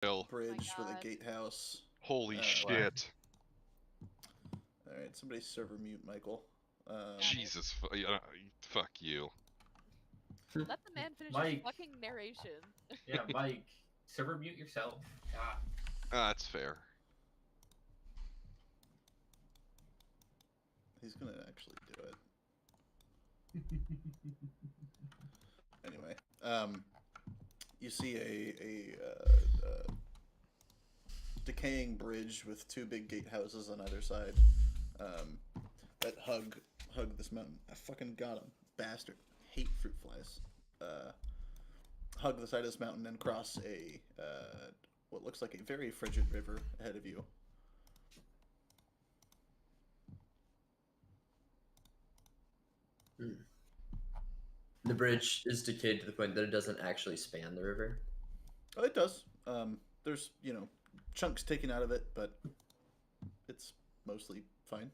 bridge Oh with a God. gatehouse. Holy shit. Alright, somebody server mute Michael. Jesus, fuck you. Let the man finish his fucking narration. Yeah, Mike, server mute yourself. God. That's fair. He's gonna actually do it. Anyway, you see a decaying bridge with two big gatehouses on either side that hug this mountain. I fucking got him, bastard. Hate fruit flies. Hug the side of this mountain and cross a what looks like a very frigid river ahead of you. The bridge is decayed to the point that it doesn't actually span the river. Oh, it does. There's, chunks taken out of it, but it's mostly fine.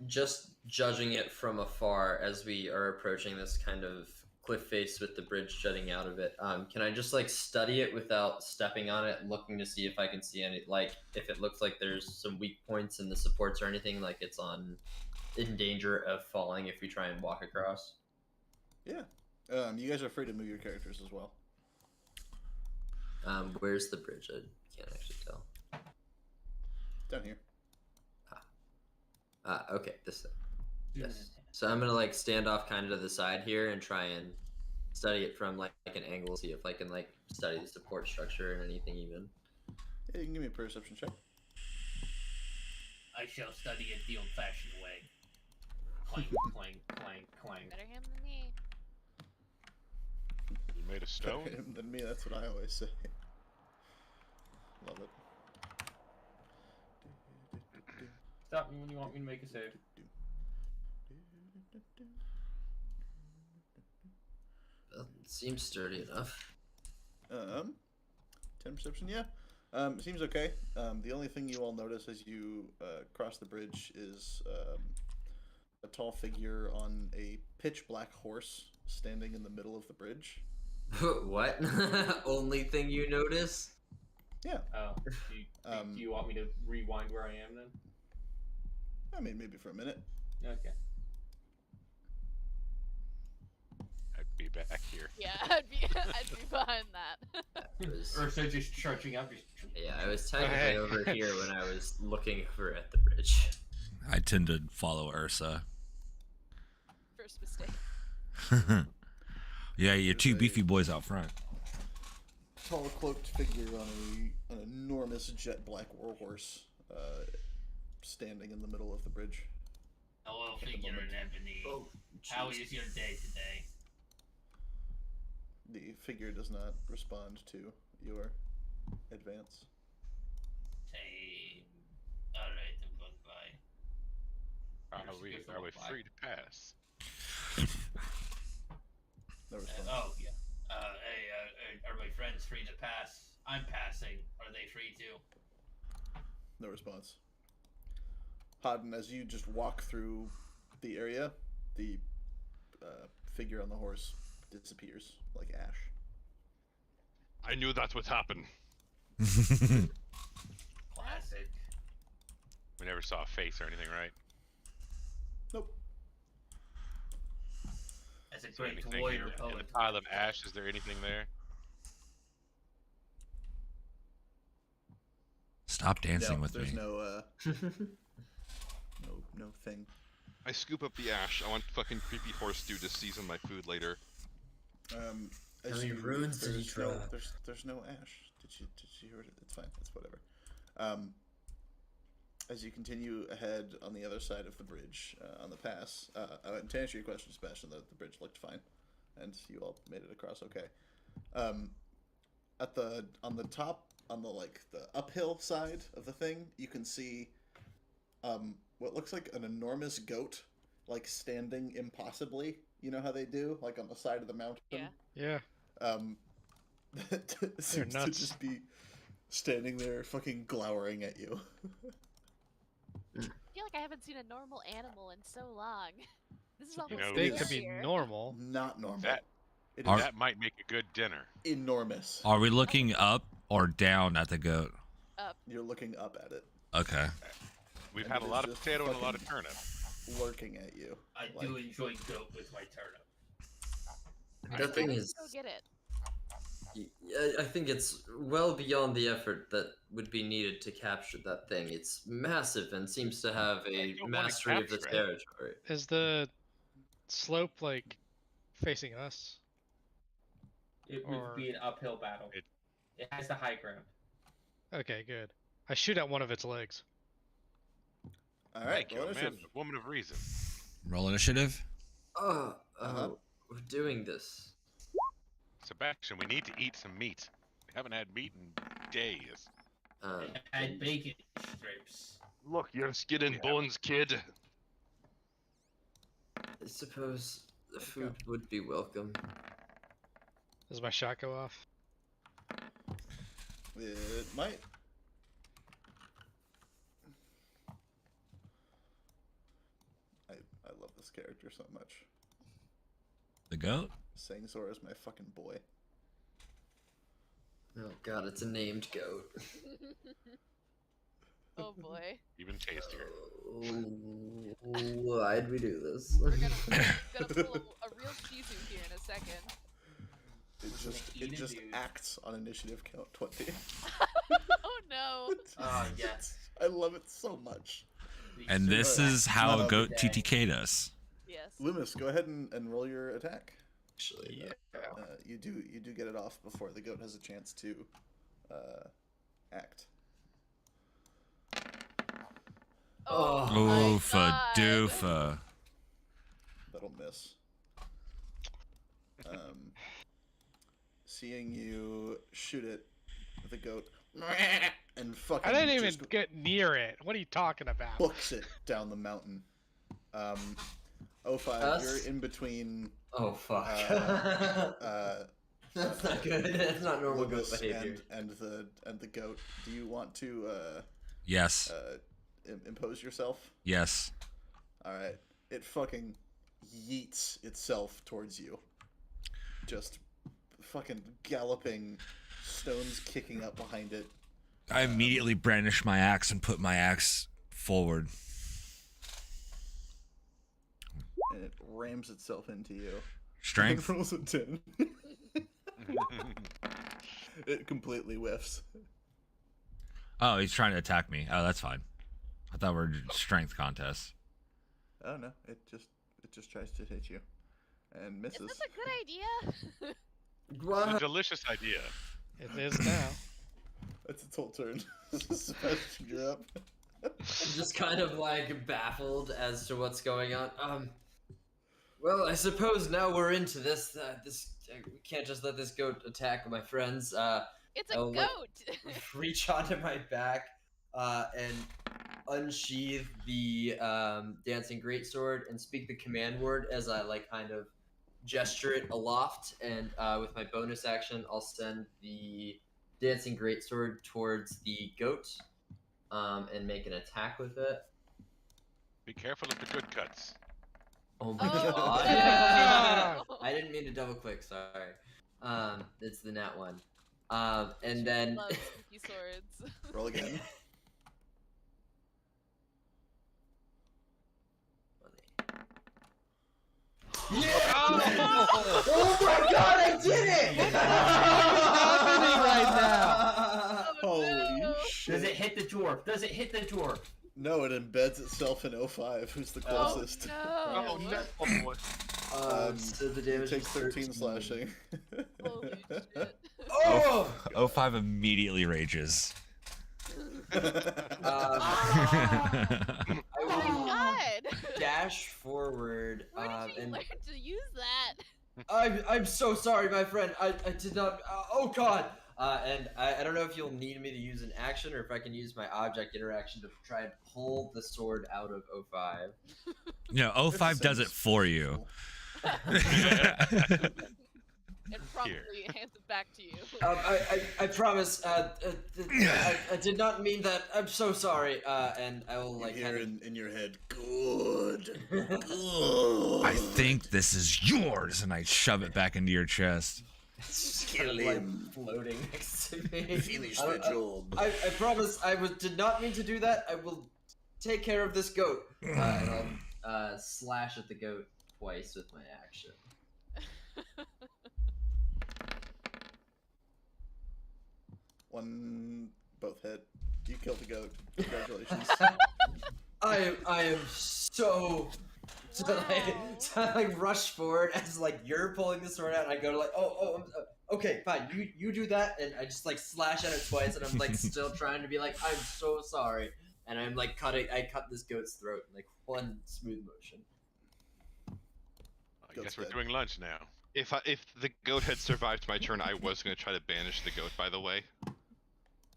Just judging it from afar as we are approaching this kind of cliff face with the bridge jutting out of it, can I just study it without stepping on it, looking to see if I can see any, if it looks like there's some weak points in the supports or anything, like it's in danger of falling if we try and walk across? Yeah. You guys are free to move your characters as well. Where's the bridge? I can't actually tell. Down here. Okay, this thing. Yes. So I'm gonna stand off kind of to the side here and try and study it from an angle, see if I can study the support structure and anything even. Yeah, you can give me a perception check. I shall study it the old-fashioned way. Clang, clang, clang, clang. Better him than me. You made of stone? Better him than me, that's what I always say. Love it. Stop me when you want me to make a save. Well, it seems sturdy enough. 10 perception, yeah. Seems okay. The only thing you all notice as you cross the bridge is a tall figure on a pitch black horse standing in the middle of the bridge. What? Only thing you notice? Yeah. Oh, do you want me to rewind where I am then? I mean, maybe for a minute. Okay. I'd be back here. Yeah, I'd be behind that. Or so just charging up. Yeah, I was technically over here when I was looking over at the bridge. I tend to follow Ursa. First mistake. Yeah, you're two beefy boys out front. Tall cloaked figure on an enormous jet black warhorse, standing in the middle of the bridge. Hello, figure in ebony. Oh, how is your day today? The figure does not respond to your advance. Same. Alright, I'm going by. Are we free to pass? No response. Oh, yeah. Hey, are my friends free to pass? I'm passing. Are they free too? No response. Hodden, as you just walk through the area, the figure on the horse disappears like ash. I knew that would happen. Classic. We never saw a face or anything, right? Nope. As a Is there great anything warrior in poet. the pile of ash? Is there anything there? Stop dancing with there's me. no no thing. I scoop up the ash. I want fucking creepy horse dude to season my food later. How many runes did he drop? There's no ash. Did you hear it? It's fine. It's whatever. As you continue ahead on the other side of the bridge, on the pass, to answer your question, Sebastian, the bridge looked fine, and you all made it across okay. On the top, on the uphill side of the thing, you can see what looks like an enormous goat, standing impossibly. You know how they do, on the side of the mountain. Yeah. That seems to just be standing there, fucking glowering at you. I feel like I haven't seen a normal animal in so long. This is almost know, They Yes. could be normal. Not normal. It Are- is That might make a good dinner. enormous. Are we looking up or down at the goat? You're looking up at it, Okay. We've And had it a is lot of just potato and a lot of fucking- turnip. lurking at you. I Like, do enjoy goat with my turnip. The thing Let's is, go get it. I think it's well beyond the effort that would be needed to capture that thing. It's massive and seems to have I a don't wanna mastery of the capture it. territory. Is the slope like facing us? It Or- would be an uphill battle. It- It has the high ground. Okay, good. I shoot at one of its legs. all right, Thank you, roll a man, initiative. a woman of reason. Roll initiative. Uh-huh. We're doing this. Sebastian, we need to eat some meat. We haven't had meat in days. And bacon strips. Look, your skin and bones, kid. I suppose the food would be welcome. Does my shot go off? It might. I love this character so much. The goat. Sangsor is my fucking boy. Oh god, it's a named goat. Oh boy. Even tastier. Why'd we do this? We're gonna pull a real Shizu here in a second. It just acts on initiative count 20. Oh no. Oh, yes. I love it so much. And this Alright. is how Not a goat every day. TTK'd us. Yes. Loomis, go ahead and roll your attack. Actually, You do get it off before the goat has a chance to act. Oh, my Oofa God. doofa. That'll miss. Seeing you shoot it, the goat and fucking I didn't even just get near it. What are you talking about? books it down the mountain. 05, Us? you're in between oh fuck. That's not good. That's not normal goat Loomis behavior. and the goat. Do you want to Yes. impose yourself? Yes. All right. It fucking yeets itself towards you. Just fucking galloping, stones kicking up behind it. I immediately brandish my axe and put my axe forward. And it rams itself into you. Strength. And rolls a 10. It completely whiffs. Oh, he's trying to attack me. Oh, that's fine. I thought we were strength contest. Oh no, it just tries to hit you. And Is misses. this a good idea? It's a What? delicious idea. It is now. That's its whole turn. Sebastian, you're up. Just kind of like baffled as to what's going on. Well, I suppose now we're into this. We can't just let this goat attack my friends. It's a Oh, look. goat. Reach onto my back and unsheath the dancing greatsword and speak the command word as I like kind of gesture it aloft. And with my bonus action, I'll send the dancing greatsword towards the goat and make an attack with it. Be careful of the good cuts. Oh my Oh, god! no. I didn't mean to double click. Sorry. It's the nat one. And then. Love sneaky swords. Roll again. Yeah! Oh my god, I did it! What's happening right now? Oh, Holy no. shit. Does it hit the dwarf? Does it hit the dwarf? No, it embeds itself in 05, who's the Oh, closest. no. Oh, no. Oh, boy. So the It damage takes is 13 slashing. Holy shit. Oh! 05 immediately rages. I Oh will my god. dash forward. Where did you And learn to use that? I'm so sorry, my friend. I did not. Oh god. And I don't know if you'll need me to use an action or if I can use my object interaction to try and pull the sword out of 05. No, 05 does it for you. and promptly hands it back to you. I promise. I did not mean that. I'm so sorry. And I will You like hear kind in your head, good. of. Good. I think this is yours, and I shove it back into your chest. It's Kill kind of, like, him. floating next to me. Finish the job. I promise. Did not mean to do that. I will take care of this goat. And I'll slash at the goat twice with my action. Both hit. You killed the goat. Congratulations. I am so Wow. I like rush forward as like you're pulling the sword out, and I go to like okay, fine, you do that, and I just like slash at it twice, and I'm like still trying to be like, I'm so sorry, and I'm like I cut this goat's throat in like one smooth motion. I Goat's guess we're dead. doing lunch now. If the goat had survived my turn, I was gonna try to banish the goat. By the way.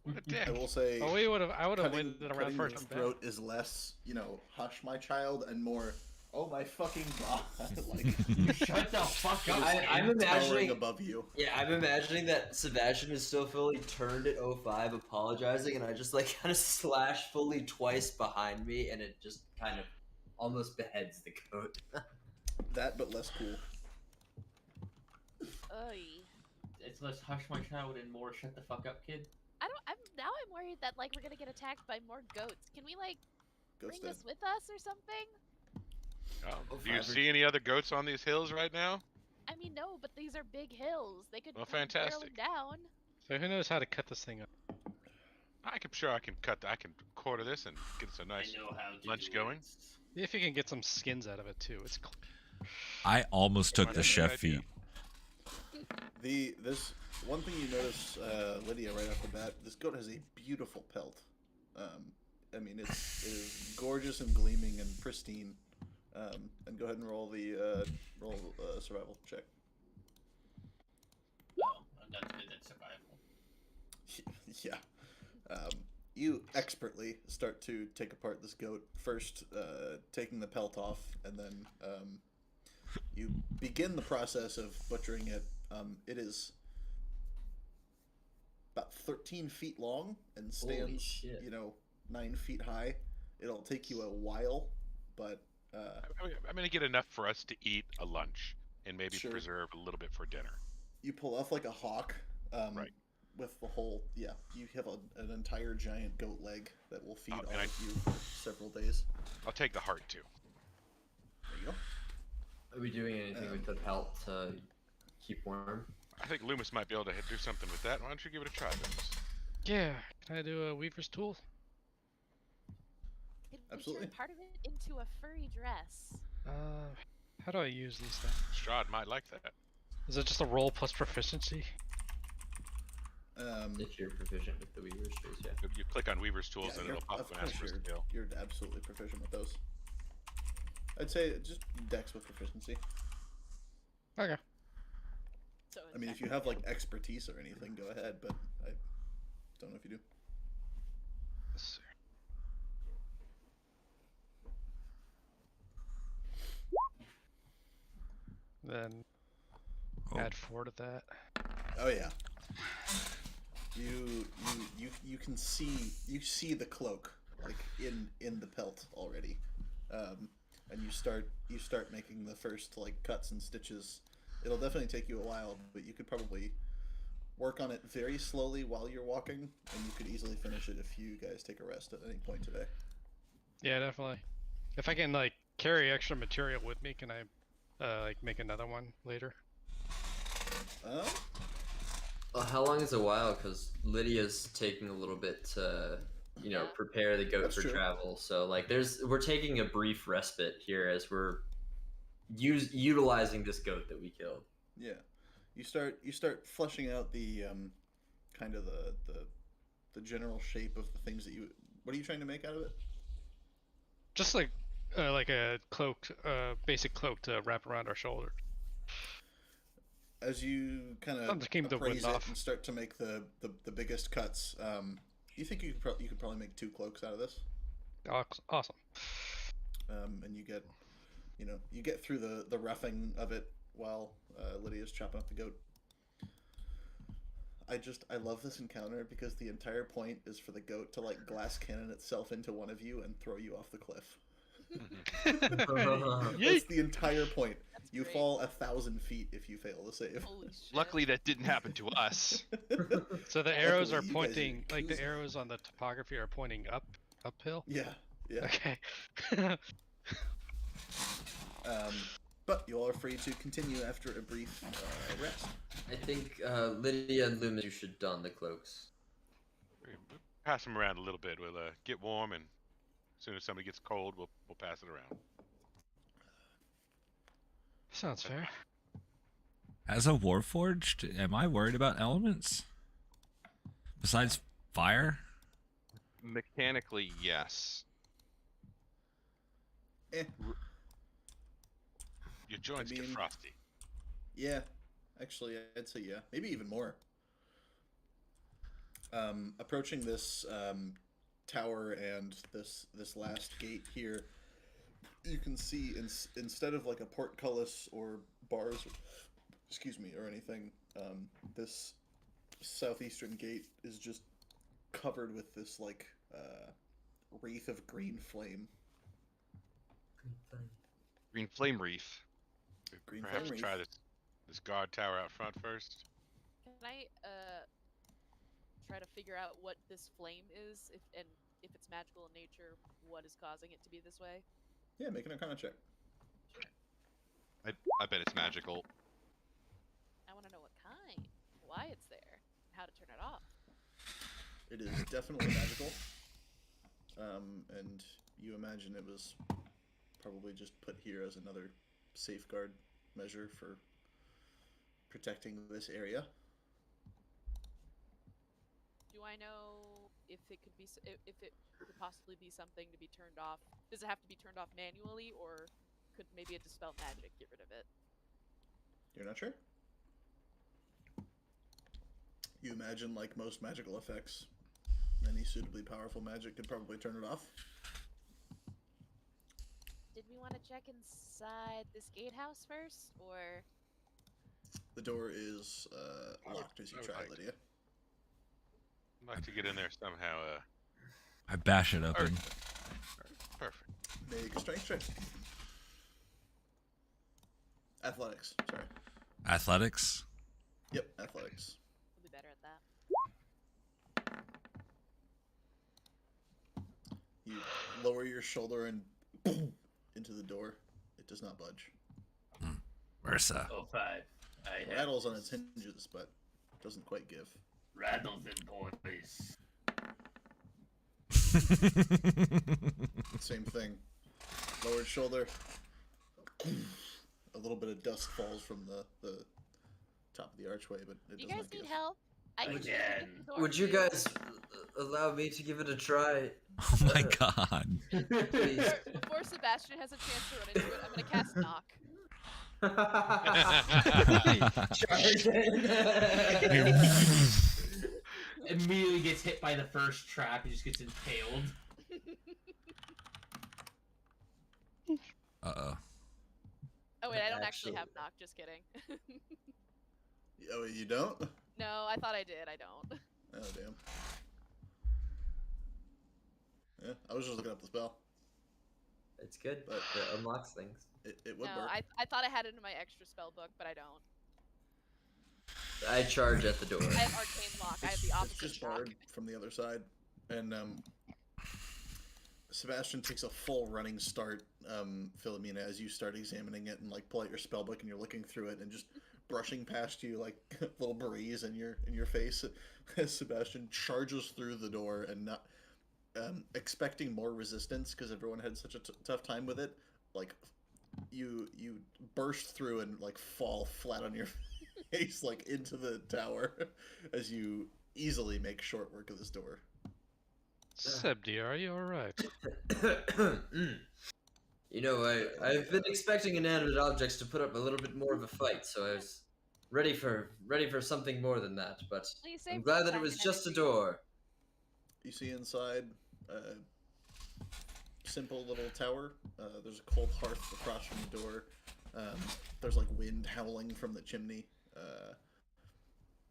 What a dick. I will say, Oh, I would have cutting, waited around cutting for the it to throat is less, hush my child, and more, oh my fucking god, like, Shut the fuck up. I'm towering imagining. above you. Yeah, I'm imagining that Sebastian is still fully turned at 05, apologizing, and I just like kind of slash fully twice behind me, and it just kind of almost beheads the goat. That, but less cool. Oy. It's less hush my child and more shut the fuck up, kid. I'm worried that like we're gonna get attacked by more goats. Can we like Ghost bring dead. this with us or something? Do you see any other goats on these hills right now? I mean, no, but these are big hills. They could Well, barrel fantastic. them down. So who knows how to cut this thing up? I can quarter this and get some nice. I know how to lunch do going? it. See if you can get some skins out of it too. It's I almost took the That's a chef good idea. feet. This one thing you notice, Lydia, right off the bat, this goat has a beautiful pelt. I mean, it is gorgeous and gleaming and pristine. And go ahead and roll the survival check. Oh, I'm not good at survival. Yeah. You expertly start to take apart this goat, first taking the pelt off, and then you begin the process of butchering it. It is about 13 feet long and Holy stands, shit. 9 feet high. It'll take you a while, but I'm gonna get enough for us to eat a lunch and maybe Sure. preserve a little bit for dinner. you pull off like a hawk. Right. With the whole, you have an entire giant goat leg that will feed Oh, all and of you for several days. I'll take the heart too. There you go. Are we doing anything with the pelt to keep warm? I think Loomis might be able to do something with that. Why don't you give it a try, Loomis? yeah. Can I do a weaver's tool? Could we Absolutely. turn part of it into a furry dress? How do I use these things? Strahd might like that. Is it just a roll plus proficiency? If you're proficient with the weaver's tools, yeah. You click on Weaver's tools and you're- it'll pop of up and ask for a course skill. you're absolutely proficient with those. I'd say just dex with proficiency. Okay. So I mean, if you have like expertise or anything, go ahead. But I don't know if you do. Let's see. Then Oh. add 4 to that. Oh yeah. You can see the cloak like in the pelt already, and you start making the first like cuts and stitches. It'll definitely take you a while, but you could probably work on it very slowly while you're walking, and you could easily finish it if you guys take a rest at any point today. Yeah, definitely. If I can like carry extra material with me, can I like make another one later? Well, how long is a while? Because Lydia's taking a little bit to, prepare the goat That's for true. travel. So like, we're taking a brief respite here as we're utilizing this goat that we killed. Yeah, you start fleshing out the kind of the general shape of the things that you. What are you trying to make out of it? Just like a cloak, basic cloak to wrap around our shoulder. As you kind of Something to keep the wind appraise it off. and start to make the biggest cuts, you think you could probably make 2 cloaks out of this, Awesome. and you get through the roughing of it while Lydia's chopping up the goat. I love this encounter because the entire point is for the goat to like glass cannon itself into one of you and throw you off the cliff. That's the entire point. That's You great. fall 1,000 feet if you fail to save. Holy shit. Luckily, that didn't happen to us. So the arrows are Luckily, you guys are pointing, like the cruising. arrows on the topography are pointing uphill. Yeah, yeah. Okay. But you all are free to continue after a brief rest. I think Lydia and Loomis, you should don the cloaks. Pass them around a little bit. We'll get warm, and as soon as somebody gets cold, we'll pass it around. Sounds fair. As a Warforged, am I worried about elements? Besides fire? Mechanically, yes. Eh, Your joints get mean- frosty. yeah. Actually, I'd say yeah. Maybe even more. Approaching this tower and this last gate here, you can see instead of like a portcullis or bars, excuse me, or anything, this southeastern gate is just covered with this like wreath of green flame. Green flame wreath. Green Perhaps flame wreath. try this guard tower out front first. Can I try to figure out what this flame is, if it's magical in nature, what is causing it to be this way? Yeah, make an Arcana check. I bet it's magical. I want to know what kind, why it's there, and how to turn it off. It is definitely magical. And you imagine it was probably just put here as another safeguard measure for protecting this area. Do I know if it could be if it could possibly be something to be turned off? Does it have to be turned off manually, or could maybe a dispel magic get rid of it? You're not sure? You imagine, like most magical effects, any suitably powerful magic could probably turn it off. Did we want to check inside this gatehouse first, or? The door is locked as you I would try, like to. Lydia. I'd like to get in there somehow. I bash it open. Perfect. Make a strength check. Athletics, sorry. Athletics? Yep, athletics. We'll be better at that. You lower your shoulder and boom, into the door. It does not budge. Versa. Oh, 5. I have Rattles on its hinges, but doesn't quite give. rattles and boys. Same thing. Lowered shoulder. A little bit of dust falls from the top of the archway, but it Do you does guys not need give. help? I can Again. open the door Would for you guys allow me to give it a try? Oh my god. Please. Before Sebastian has a chance to run into it, I'm gonna cast knock. Charge Immediately gets hit by the first trap. He just gets impaled. Uh-oh. Oh wait, I don't actually have knock. Just kidding. Oh, you don't? No, I thought I did. I don't. Oh, damn. Yeah, I was just looking up the spell. It's good, But- it unlocks things. It would No, work. I thought I had it in my extra spell book, but I don't. I charge at the door. I have arcane lock. I have the It's opposite just shock. barred from the other side, and Sebastian takes a full running start. Philomena, as you start examining it and like pull out your spellbook and you're looking through it and just brushing past you like a little breeze in your face as Sebastian charges through the door and not expecting more resistance because everyone had such a tough time with it. Like you burst through and like fall flat on your face like into the tower as you easily make short work of this door. Sebdi, are you alright? You know, I've been expecting inanimate objects to put up a little bit more of a fight, so I was ready for something more than that. But Please I'm save glad me that it time was and just a energy. door. You see inside a simple little tower. There's a cold hearth across from the door. There's like wind howling from the chimney.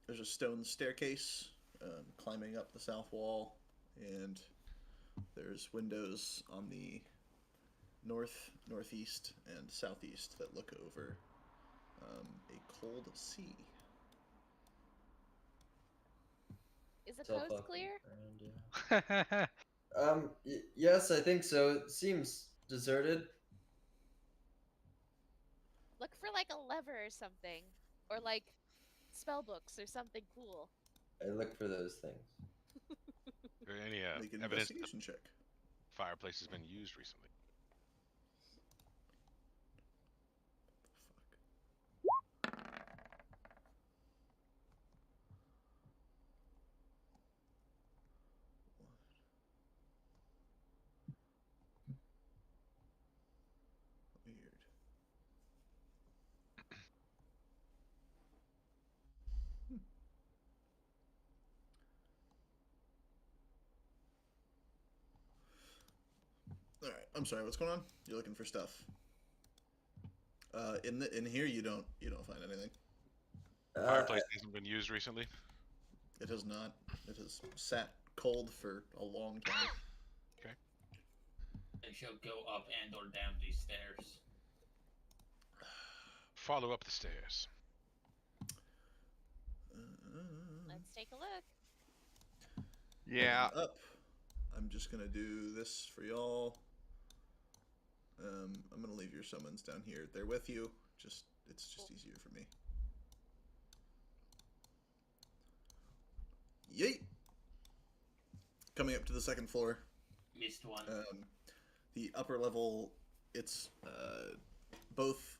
there's a stone staircase climbing up the south wall, and there's windows on the north, northeast, and southeast that look over a cold sea. Is the Self coast up clear? and, yeah. Yes, I think so. It seems deserted. Look for like a lever or something, or like spell books or something cool. I look for those things. Or any Make an evidence that investigation check. the fireplace has been used recently? Weird. All right. I'm sorry. What's going on? You're looking for stuff. In here you don't find anything. Fireplace hasn't been used recently. It has not. It has sat cold for a long time. I shall go up and or down these stairs. Follow up the stairs. Let's take a look. Yeah. Heading up. I'm just gonna do this for y'all. I'm gonna leave your summons down here. They're with you. It's just easier for me. Yeet. Coming up to the second floor. Missed one. The upper level, it's both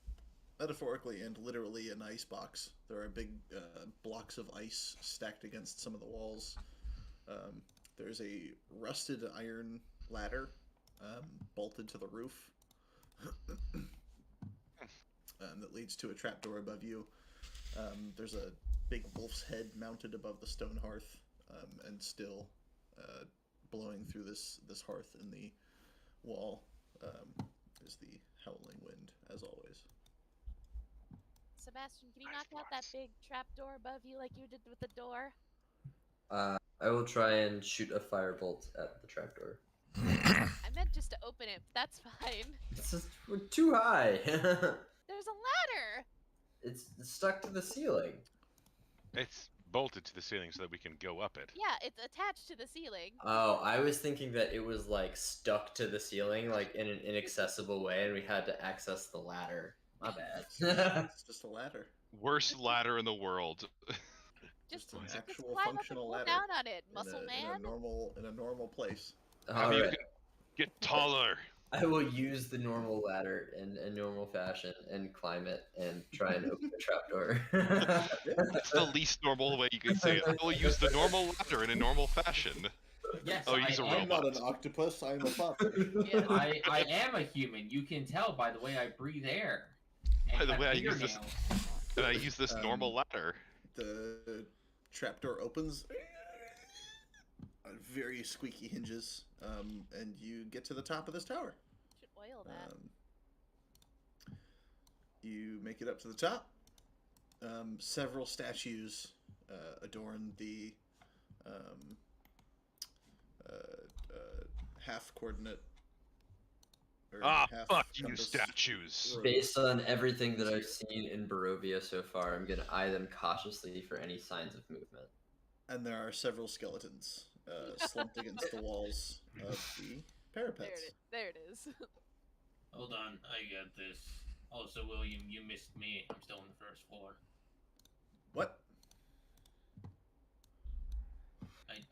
metaphorically and literally an ice box. There are big blocks of ice stacked against some of the walls. There's a rusted iron ladder bolted to the roof that leads to a trapdoor above you. There's a big wolf's head mounted above the stone hearth, and still blowing through this hearth in the wall is the howling wind, as always. Sebastian, can you knock out that big trap door above you like you did with the door? I will try and shoot a firebolt at the trapdoor. I meant just to open it, but that's fine. It's just, we're too high. There's a ladder! It's stuck to the ceiling. It's bolted to the ceiling so that we can go up it. Yeah, it's attached to the ceiling. Oh, I was thinking that it was like stuck to the ceiling, like in an inaccessible way, and we had to access the ladder. My bad. It's just a ladder. Worst ladder in the world. Just an just actual climb up and functional pull ladder down on it, in muscle a man. normal place. All You right. can get taller. I will use the normal ladder in a normal fashion and climb it and try and open the trapdoor. That's the least normal way you can say it. I will use the normal ladder in a normal fashion. Yes, Oh, use a I am. I'm not an octopus. I'm a puppet. Yeah. I am a human. You can tell by the way I breathe air. And By the have way I use this- fingernails. And I use this normal ladder. The trapdoor opens. Very squeaky hinges, and you get to the top of this tower. Should oil that. You make it up to the top. Several statues adorn the half coordinate. Or half Fuck you, compass statues. road. Based on everything that I've seen in Barovia so far, I'm gonna eye them cautiously for any signs of movement. And there are several skeletons slumped against the walls of the parapets. There it is. Hold on, I got this. Also, William, you missed me. I'm still on the first floor. What?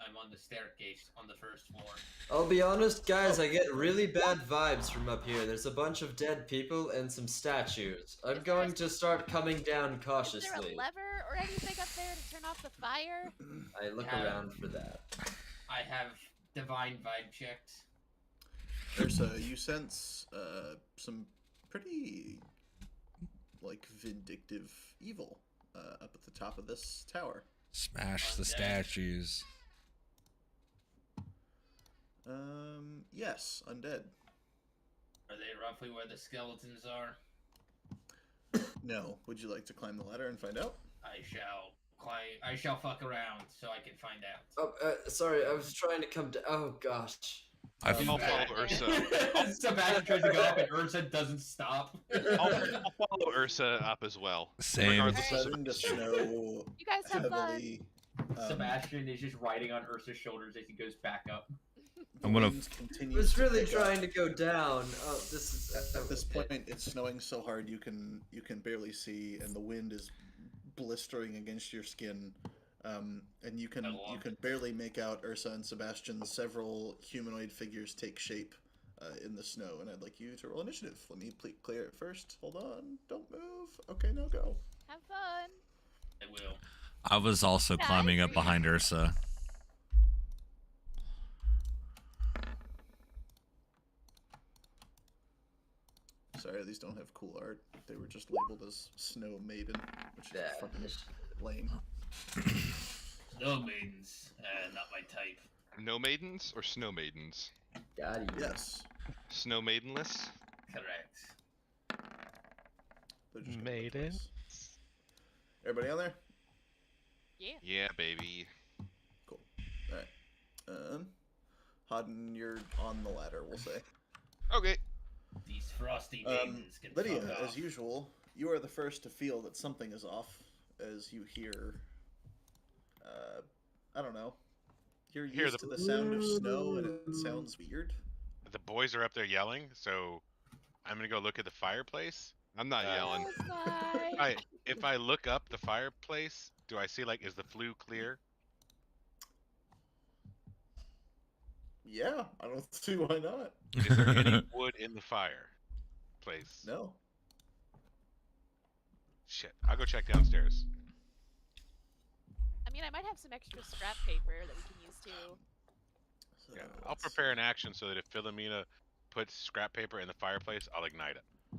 I'm on the staircase on the first floor. I'll be honest, guys, I get really bad vibes from up here. There's a bunch of dead people and some statues. I'm going to start coming down Is there a cautiously. lever or anything up there to turn off the fire? I look Yeah. around for that. I have divine vibe checked. There's you sense some pretty like vindictive evil up at the top of this tower. Smash the Undead. statues. Yes, undead. Are they roughly where the skeletons are? No. Would you like to climb the ladder and find out? I shall. I shall fuck around so I can find out. Oh, sorry, I was trying to come to. Oh gosh. I I'll follow Bad. Ursa. Sebastian tries to go up and Ursa doesn't stop. I'll follow Ursa up as well. Same. Regardless of Starting to snow You guys have fun. heavily. Sebastian is just riding on Ursa's shoulders as he goes back up. The I'm gonna- winds I continue was to really pick up. trying to go down. Oh, this is. At this point, it's snowing so hard you can barely see, and the wind is blistering against your skin, and you can barely make out Ursa and Sebastian's several humanoid figures take shape in the snow. And I'd like you to roll initiative. Let me clear it first. Hold on, don't move. Okay, now go. Have fun. I will. I was also Yeah, I climbing up agree. behind Ursa. Sorry, these don't have cool art. They were just labeled as Snow Maiden, which is Yeah. fucking lame. Snow maidens, not my type. No maidens or snow maidens? Got you. Yes. Snow maidenless? Correct. They're just gonna Maiden? replace. Everybody on there? Yeah. Yeah, baby. Cool. Alright. Hodden, you're on the ladder, we'll say. Okay. These frosty maidens can Lydia, fuck as off. usual, you are the first to feel that something is off as you hear, I don't know. You're Hear used to the sound of snow and it sounds weird. The boys are up there yelling, so I'm gonna go look at the fireplace. I'm not yelling. Bye. If I look up the fireplace, do I see like is the flue clear? Yeah, I don't see why not. Is there any wood in the fireplace? No. Shit, I'll go check downstairs. I mean, I might have some extra scrap paper that we can use too. So Yeah, I'll let's prepare an see. action so that if Philomena puts scrap paper in the fireplace, I'll ignite it.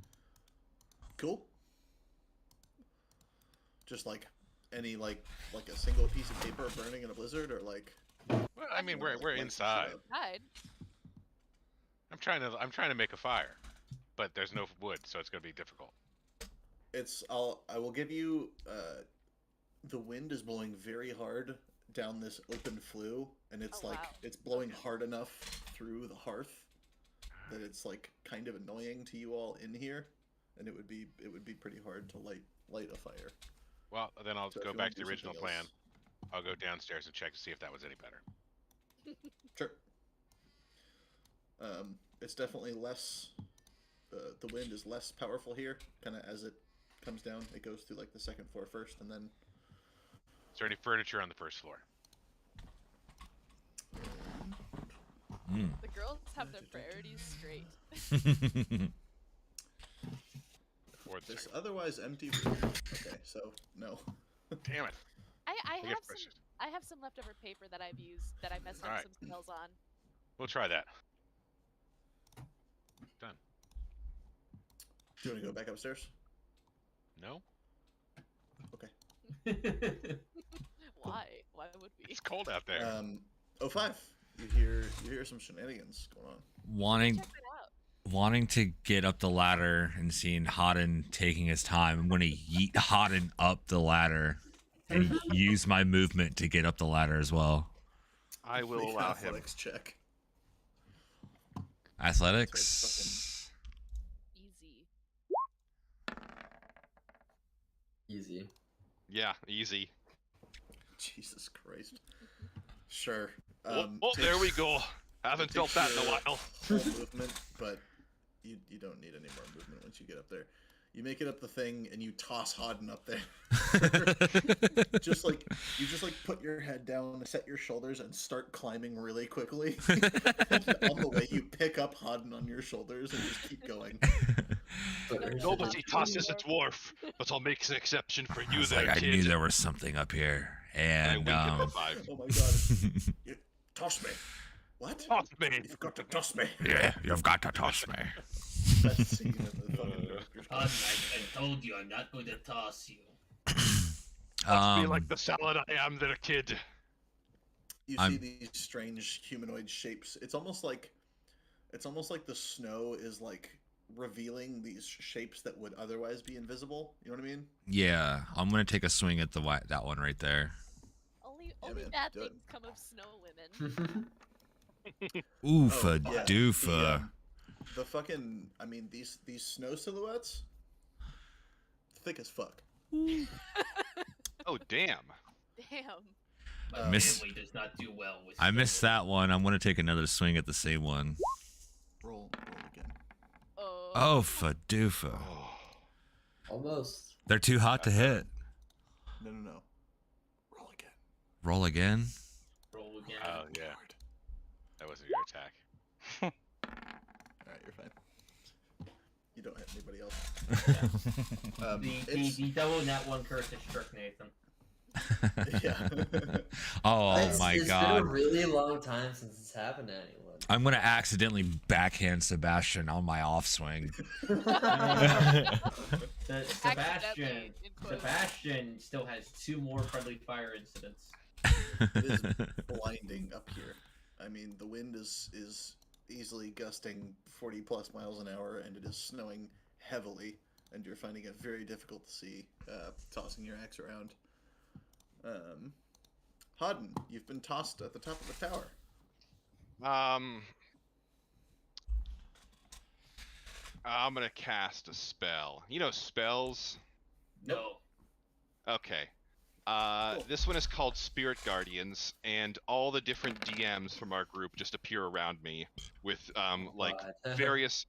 Cool. Just like any like a single piece of paper burning in a blizzard, or like. Well, I mean, we're like, inside. Hide. I'm trying to make a fire, but there's no wood, so it's gonna be difficult. I will give you. The wind is blowing very hard down this open flue, and it's Oh, like wow. it's blowing hard enough through the hearth that it's like kind of annoying to you all in here, and it would be pretty hard to light a fire. Well, then I'll So if go you back wanna to the do original something plan. else- I'll go downstairs and check to see if that was any better. Sure. It's definitely less. The wind is less powerful here. Kind of as it comes down, it goes through like the second floor first, and then. Is there any furniture on the first floor? Mm. The girls have their priorities straight. Or the This second? otherwise empty room. Okay, so no. Damn it! I I get have some. precious. I have some leftover paper that I've used that I messed up Alright. some spells on. We'll try that. Done. Do you want to go back upstairs? No? Why? Why would we? It's cold out there. 05. You hear some shenanigans going on. wanting Check it out. wanting to get up the ladder and seeing Hodden taking his time, I'm gonna yeet Hodden up the ladder and use my movement to get up the ladder as well. I will Make an allow him. athletics check. Athletics. Easy. Easy. Yeah, easy. Jesus Christ. Sure. Oh, Take- there we go. Haven't it felt takes that in a your while. full movement, but you don't need any more movement once you get up there. You make it up the thing and you toss Hodden up there. just like put your head down, set your shoulders, and start climbing really quickly. And on the way, you pick up Hodden on your shoulders and just keep going. Nobody tosses a dwarf, but I'll make an exception for you It's there, like I kid. knew there was something up here, And I and wink at the five. Oh my god! You toss me. What? Toss me. You've got to toss me. yeah, you've got to toss me. That scene in the fucking director's cut. I told you I'm not going to toss you. Be like the salad I am there, kid. You see I'm- these strange humanoid shapes. It's almost like the snow is like revealing these shapes that would otherwise be invisible. You know what I mean? Yeah, I'm gonna take a swing at that one right there. Only man, bad do it. things come of snow women. Oofa Oh, yeah, doofa. The fucking, I mean, these snow silhouettes, thick as fuck. Oh damn. Damn. My Miss- family does not do well with. I missed that one. I'm gonna take another swing at the same one. Roll again. Oh, fadoofa. Almost. They're too hot to hit. No. Roll again. Roll again. Roll again. Oh yeah. That wasn't your attack. Alright, you're fine. You don't hit anybody else. The double net one curse has struck Nathan. Yeah. Oh my It's god. been a really long time since it's happened to anyone. I'm gonna accidentally backhand Sebastian on my off swing. Sebastian still has 2 more friendly fire incidents. It is blinding up here. I mean, the wind is easily gusting 40 plus miles an hour, and it is snowing heavily, and you're finding it very difficult to see, tossing your axe around. Hodden, you've been tossed at the top of the tower. I'm gonna cast a spell. You know spells? No. Okay. Cool. This one is called Spirit Guardians, and all the different DMs from our group just appear around me with like various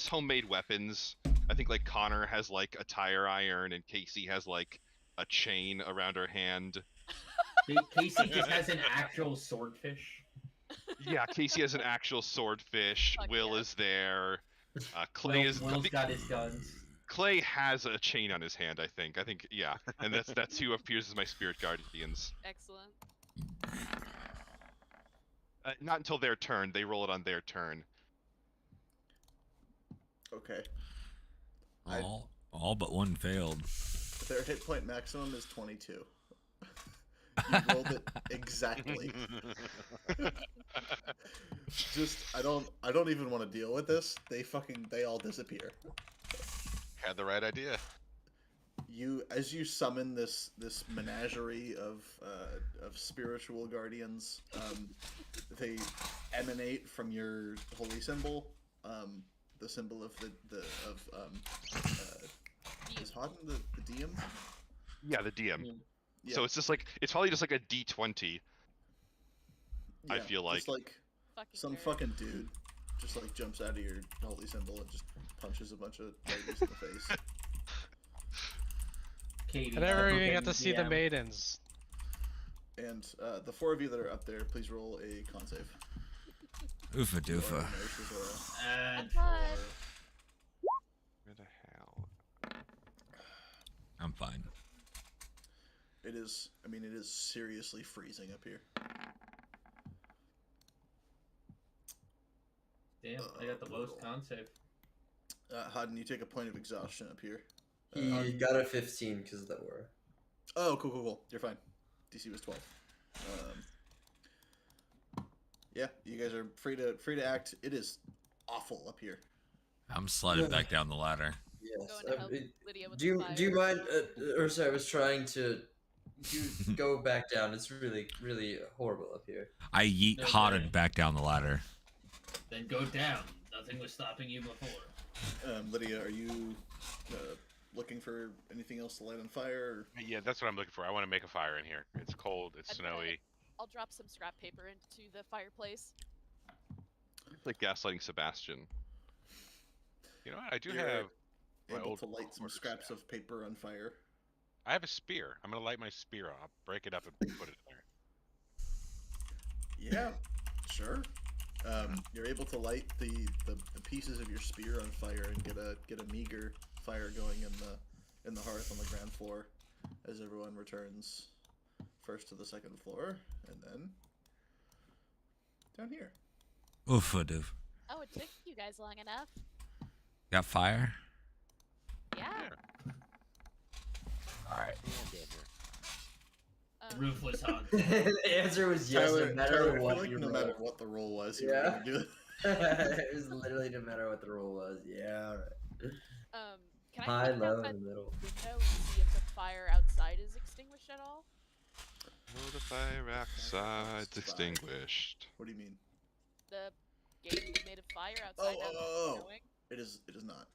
homemade weapons. I think like Connor has like a tire iron, and Casey has like a chain around her hand. Casey just has an actual swordfish. Yeah, Casey has an actual swordfish. Fuck Will yeah. is there. Clay Will's got his guns. Clay has a chain on his hand, I think. Yeah, and that's who appears as my Spirit Guardians. Excellent. Not until their turn. They roll it on their turn. Okay. All but one failed. Their hit point maximum is 22. You rolled it exactly. Just, I don't even want to deal with this. They all disappear. Had the right idea. As you summon this menagerie of spiritual guardians, they emanate from your holy symbol, the symbol of is Hodden the DM? Yeah, the DM. Yeah. So it's probably just like a D20. I feel like. just like some Nerd. fucking dude just like jumps out of your holy symbol and just punches a bunch of ladies in the face. Katie, I never even fucking got to see the DM. maidens. And the 4 of you that are up there, please roll a con save. Oofa Or doofa. nurses or And That's fine. Where the hell? I'm fine. it is seriously freezing up here. Damn, I got the lowest con save. Hodden, you take a point of exhaustion up here. He got a 15 because of the aura. Oh, cool. You're fine. DC was 12. Yeah, you guys are free to act. It is awful up here. I'm sliding back down the ladder. Yes. Going to help Lydia with Do you the fire. do you mind? Or sorry, I was trying to go back down. It's really really horrible up here. I yeet No Hodden way. back down the ladder. Then go down. Nothing was stopping you before. Lydia, are you looking for anything else to light on fire? Yeah, that's what I'm looking for. I want to make a fire in here. It's cold. It's I'm gonna- snowy. I'll drop some scrap paper into the fireplace. It's like gaslighting Sebastian. You know what? I do You're have my able old to light some quarters scraps now. of paper on fire? I have a spear. I'm gonna light my spear up, break it up, and put it in there. Yeah, sure. You're able to light the pieces of your spear on fire and get a meager fire going in the hearth on the ground floor as everyone returns first to the second floor and then down here. Oofa doof. Oh, it took you guys long enough. Got fire? Yeah. Alright. Roof was haunted. The answer was yes, Tyler, no matter Tyler, I what feel like you no rolled. matter what the roll was, you were Yeah. gonna do it. It was literally no matter what the roll was. Yeah, alright. Can I High, peek low, outside in the middle. the window and see if the fire outside is extinguished at all? Oh, the fire outside's extinguished. What do you mean? The gate is made of fire outside now that Oh. it's snowing? It is not.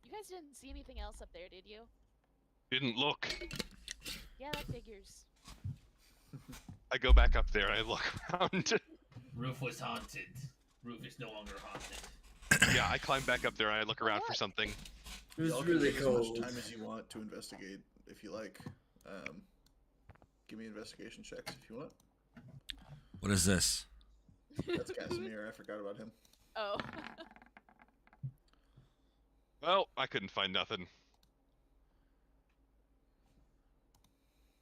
You guys didn't see anything else up there, did you? Didn't look. Yeah, that figures. I go back up there and I look around. Roof was haunted. Roof is no longer haunted. Yeah, I climb back up there and I look around for something. It was Y'all can really take as cold. much time as you want to investigate, if you like. Give me investigation checks if you want. What is this? That's Casimir. I forgot about him. Oh. Well, I couldn't find nothing.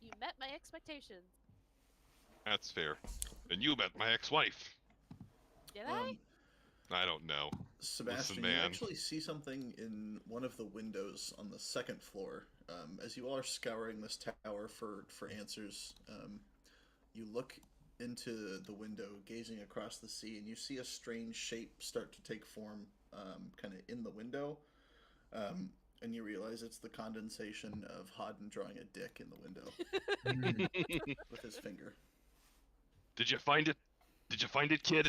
You met my expectations. That's fair. And you met my ex-wife. Did I? I don't know. Sebastian, you man. actually see something in one of the windows on the second floor. As you all are scouring this tower for answers, you look into the window, gazing across the sea, and you see a strange shape start to take form kind of in the window. And you realize it's the condensation of Hodden drawing a dick in the window with his finger. Did you find it? Did you find it, kid?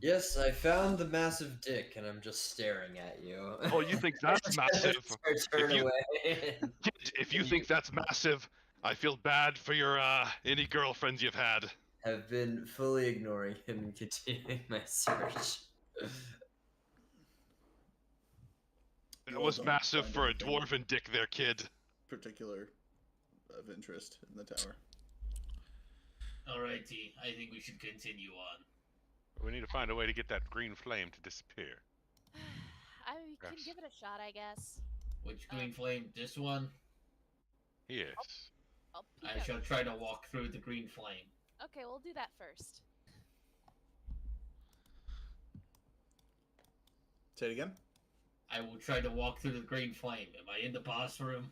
Yes, I found the massive dick, and I'm just staring at you. Oh, you think that's massive? Turn If you- away. Kid, if you think that's massive, I feel bad for your any girlfriends you've had. Have been fully ignoring him and continuing my search. It You all was don't massive find for a anything dwarven dick there, kid. particular of interest in the tower. Alrighty, I think we should continue on. We need to find a way to get that green flame to disappear. I can Yes. give it a shot, I guess. Which green flame? This one? Yes. I'll peek I out. shall try to walk through the green flame. Okay, we'll do that first. Say it again. I will try to walk through the green flame. Am I in the boss room?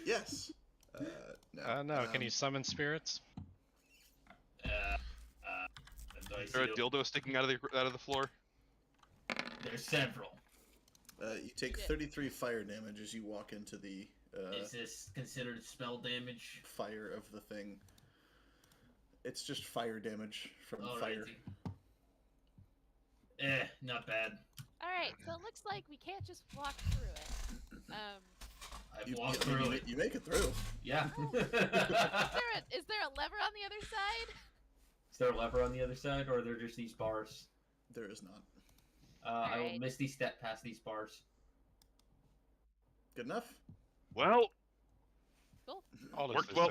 Yes. No. No. Can you summon spirits? Do I Is there a see dildo sticking out of the floor? There's several. You take Shit. 33 fire damage as you walk into the Is this considered spell damage? fire of the thing. It's just fire damage from fire. Alrighty. Not bad. Alright, so it looks like we can't just walk through it. I've You, walked I mean, through you, it. you make it through. Yeah. Is there a lever on the other side? Is there a lever on the other side, or are there just these bars? There is not. I will Alright. misty step past these bars. Good enough? Well, All this Worked is, well.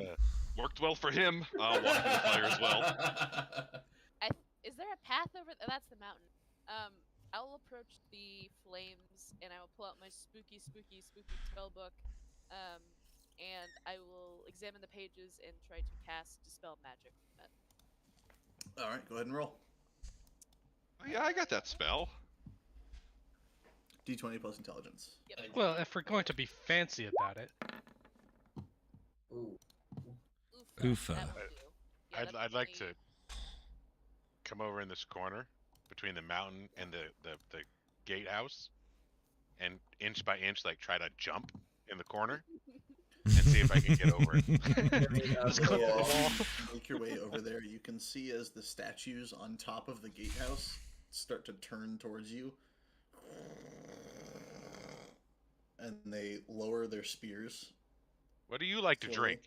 worked well for him. I'll walk in the fire as well. Is there a path over? That's the mountain. I will approach the flames and I will pull out my spooky spell book, and I will examine the pages and try to cast dispel magic from it. All right, go ahead and roll. Oh, yeah, I got that spell. D20 plus intelligence. Well, if we're going to be fancy about it, Ooh. Oofa. That will do. Yeah, I'd, that's I'd like only- to come over in this corner between the mountain and the gatehouse, and inch by inch, like try to jump in the corner and see if I can get over it. Just Yeah, go as off. you make your way over there, you can see as the statues on top of the gatehouse start to turn towards you. And they lower their spears. What do you like to slowly. drink?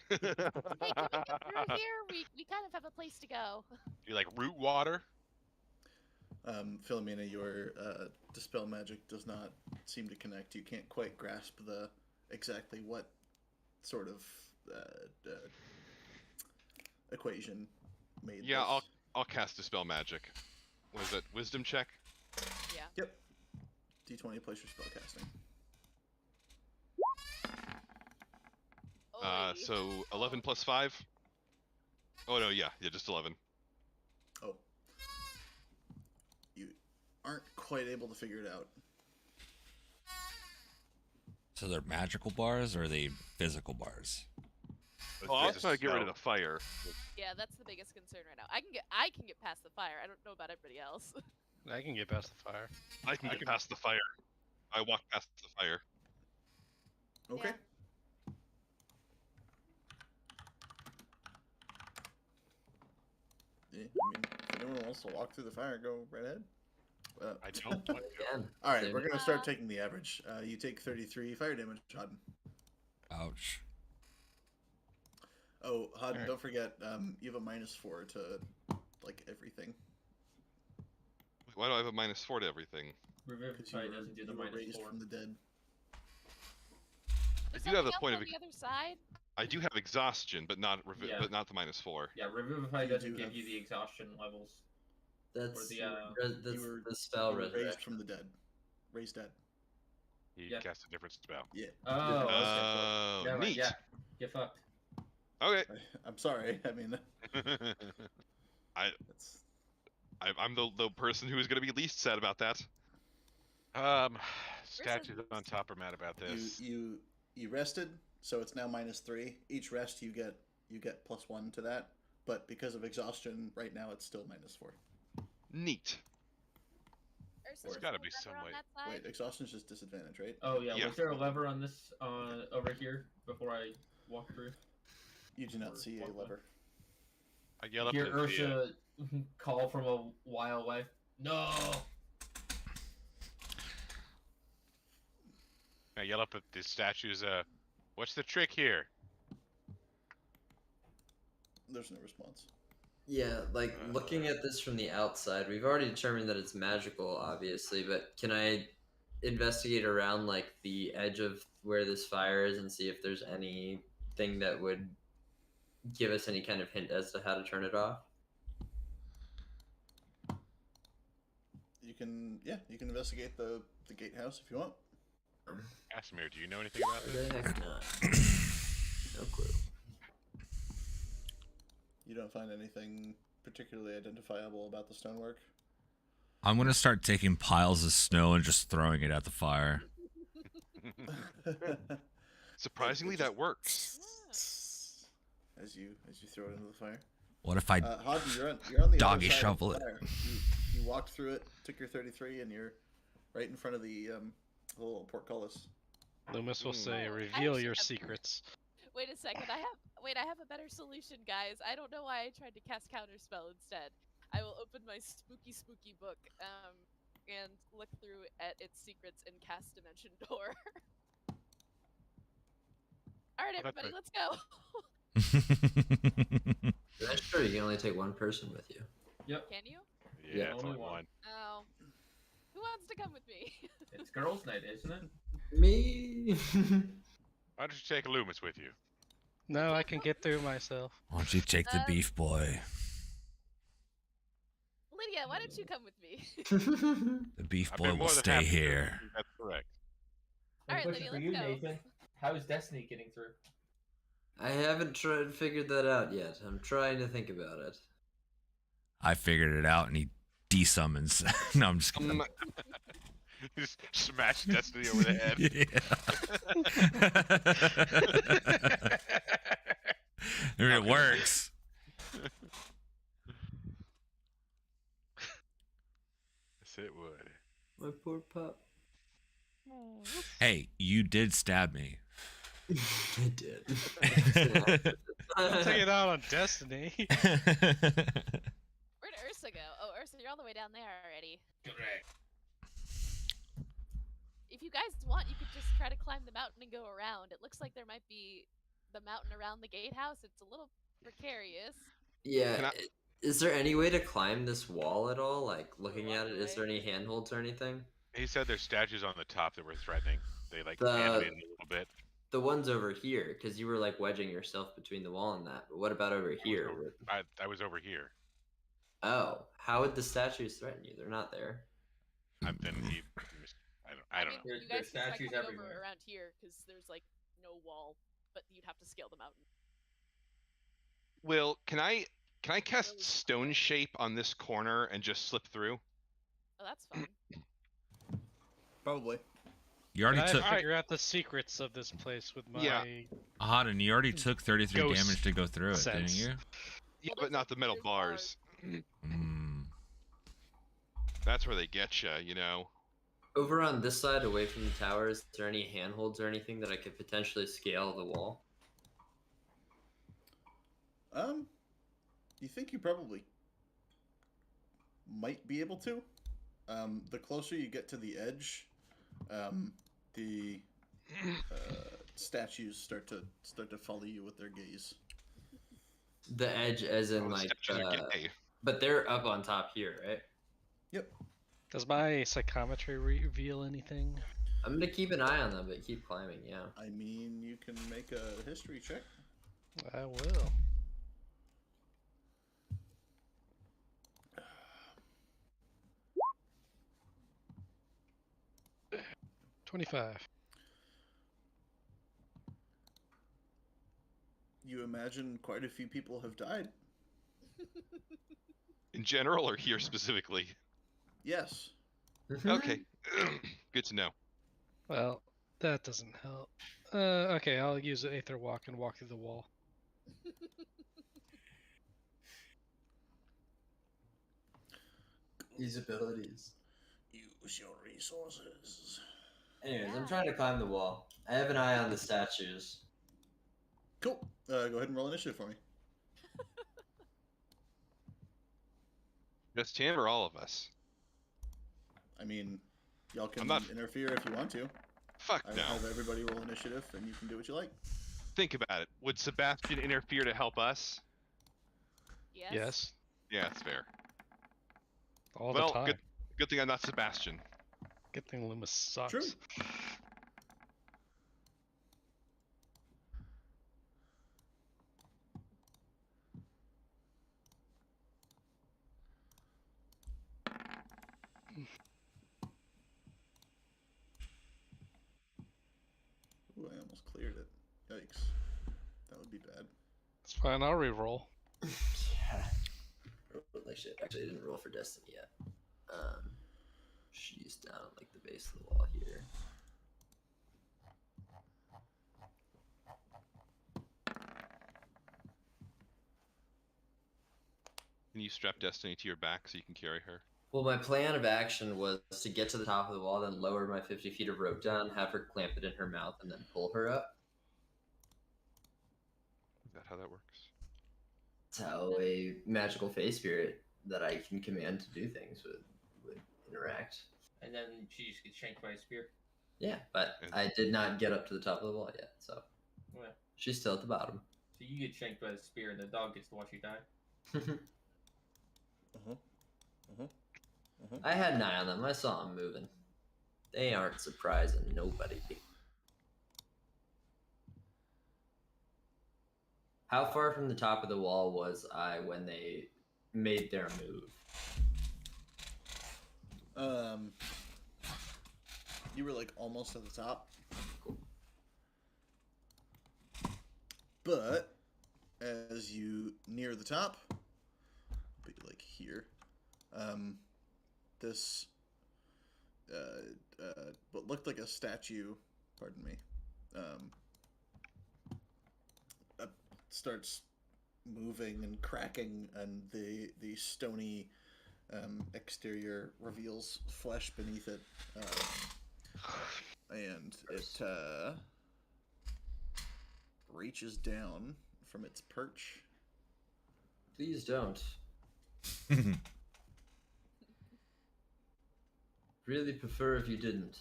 Hey, can we get through here? We kind of have a place to go. Do you like root water? Philomena, your dispel magic does not seem to connect. You can't quite grasp exactly what sort of equation made Yeah, this. I'll cast Dispel Magic. What is it? Wisdom check? Yeah. Yep. D20 plus your spellcasting. Oy. So 11 plus 5? Oh, no, yeah, just 11. Oh. You aren't quite able to figure it out. So they're magical bars or are they physical bars? Well, I was trying to get rid of the fire. Yeah, that's the biggest concern right now. I can get past the fire. I don't know about everybody else. I can get past the fire. I can get past the fire. I walk past the fire. Okay. Yeah, I mean, if anyone wants to walk through the fire, go right ahead. I don't want to. Again. All right, Same. we're gonna start taking the average. You take 33 fire damage, Hodden. Ouch. Oh, Hodden, Alright. don't forget, you have a -4 to like everything. Why do I have a -4 to everything? Revivify doesn't do the you were minus raised 4. from the dead. Is do have the something point else of on the other side. I do have exhaustion, but not Yeah. but not the -4. Yeah, Revivify You doesn't do give have- you the exhaustion levels. That's the, that's you were the spell you were raised resurrection. from the dead. Raised dead. He Yeah. cast a different spell. Yeah. Oh, okay. Oh, Never mind, neat. Yeah, get fucked. Okay. I'm sorry. I mean, that's I'm the person who is going to be least sad about that. Statues on top are mad about this. you rested, so it's now -3. Each rest you get +1 to that, but because of exhaustion, right now it's still -4. Neat. Ursa, There's is gotta there a be some lever on way- that side? Wait, exhaustion's just disadvantage, right? Oh yeah, Yeah. was there a lever on this over here before I walk through? You do not Or see a walk by. lever. I yell up Hear at the, Ursa call from a while away. No. I yell up at the statues. What's the trick here? There's no response. Yeah, like looking at this from the outside, we've already determined that it's magical, obviously, but can I investigate around like the edge of where this fire is and see if there's anything that would give us any kind of hint as to how to turn it off? You can investigate the gatehouse if you want. Casimir, do you know anything about Why this? the heck not? No clue. You don't find anything particularly identifiable about the stonework. I'm gonna start taking piles of snow and just throwing it at the fire. Surprisingly, that works. As you throw it into the fire. What if I Hodden, you're on the doggy other side of the shovel it? fire. You walked through it, took your 33, and you're right in front of the little portcullis. Loomis will say, Oh, I "Reveal actually your have- secrets." Wait a second. I have a better solution, guys. I don't know why I tried to cast counterspell instead. I will open my spooky book and look through at its secrets and cast Dimension Door. All right, Oh, that's everybody, right. let's go. That's true. You can only take one person with you. Can you? Yeah, Yeah. it's Only only one. one. Oh. Who wants to come with me? It's girls' night, isn't it? Me. Why don't you take Loomis with you? No, I can get through myself. Why don't you take the beef boy? Lydia, why don't you come with me? The beef I've boy been will more than stay happy to. here. That's correct. All right, Question Lydia, for let's you, go. Nathan. How is Destiny getting through? I haven't figured that out yet. I'm trying to think about it. I figured it out, and he desummons. No, I'm just kidding. Just smash Destiny over the head. If it works. Yes, it would. My poor pup. Hey, you did stab me. I did. Take it out on Destiny. Where'd Ursa go? Oh, Ursa, you're all the way down there already. Correct. If you guys want, you could just try to climb the mountain and go around. It looks like there might be the mountain around the gatehouse. It's a little precarious. Yeah. Can I- Is there any way to climb this wall at all? Like looking Walk at it, is away. there any handholds or anything? He said there's statues on the top that were threatening. They like The- animated a little bit. The ones over here, because you were like wedging yourself between the wall and that. But what about over here? I was over here. Oh, how would the statues threaten you? They're not there. And then he. I don't know. You There's guys can try statues coming everywhere. over around here because there's like no wall, but you'd have to scale the mountain. Will, can I cast Stone Shape on this corner and just slip through? Oh, that's fun. Probably. You already Can I took figure out the secrets of this place with my Yeah. Auden, you already took 33 Ghost damage to go through it, sense. didn't you? Yeah, Well, but there's not the metal there's bars. Mm. That's where they get you, you know. Over on this side, away from the tower, is there any handholds or anything that I could potentially scale the wall? You think you probably might be able to. The closer you get to the edge, the statues start to follow you with their gaze. The edge, as in Oh, the like, statues are gay. but they're up on top here, right? Yep. Does my psychometry reveal anything? I'm gonna keep an eye on them, but keep climbing. Yeah. I mean, you can make a history check. I will. 25. You imagine quite a few people have died. In general, or here specifically? Yes. Okay. Good to know. Well, that doesn't help. Okay, I'll use the Aether Walk and walk through the wall. These abilities. Use your resources. Anyways, I'm trying to climb the wall. I have an eye on the statues. Cool. Go ahead and roll initiative for me. Just him or all of us? I mean, y'all can I'm not- interfere if you want to. Fuck I no. have everybody roll initiative, and you can do what you like. Think about it. Would Sebastian interfere to help us? Yes. Yes. Yeah, that's fair. All the Well, time. good thing I'm not Sebastian. Good thing Loomis sucks. True. Ooh, I almost cleared it. Yikes. That would be bad. It's fine, I'll re-roll. Yeah. Like shit. Actually, I didn't roll for Destiny yet. She's down at like the base of the wall here. Can you strap Destiny to your back so you can carry her? Well, my plan of action was to get to the top of the wall, then lower my 50 feet of rope down, have her clamp it in her mouth, and then pull her up. Is that how that works? That's how a magical face spirit that I can command to do things would interact. And then she just gets shanked by a spear. Yeah, but I did not get up to the top of the wall yet, so Yeah. she's still at the bottom. So you get shanked by the spear, and the dog gets to watch you die. I had an eye on them. I saw them moving. They aren't surprising nobody. How far from the top of the wall was I when they made their move? You were like almost at the top. Cool. But as you near the top, be like here, this what looked like a statue, pardon me, starts moving and cracking, and the stony exterior reveals flesh beneath it, and it reaches down from its perch. Please don't. Really prefer if you didn't.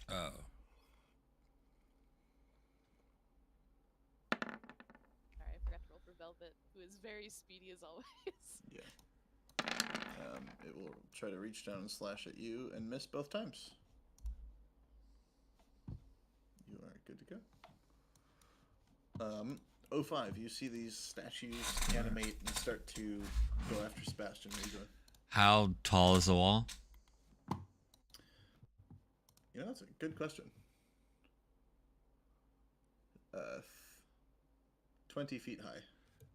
Oh. Sorry, I forgot to roll for Velvet, who is very speedy as always. Yeah. It will try to reach down and slash at you and miss both times. You are good to go. 05, you see these statues animate and start to go after Sebastian. What are you doing? How tall is the wall? You know, that's a good question. 20 feet high.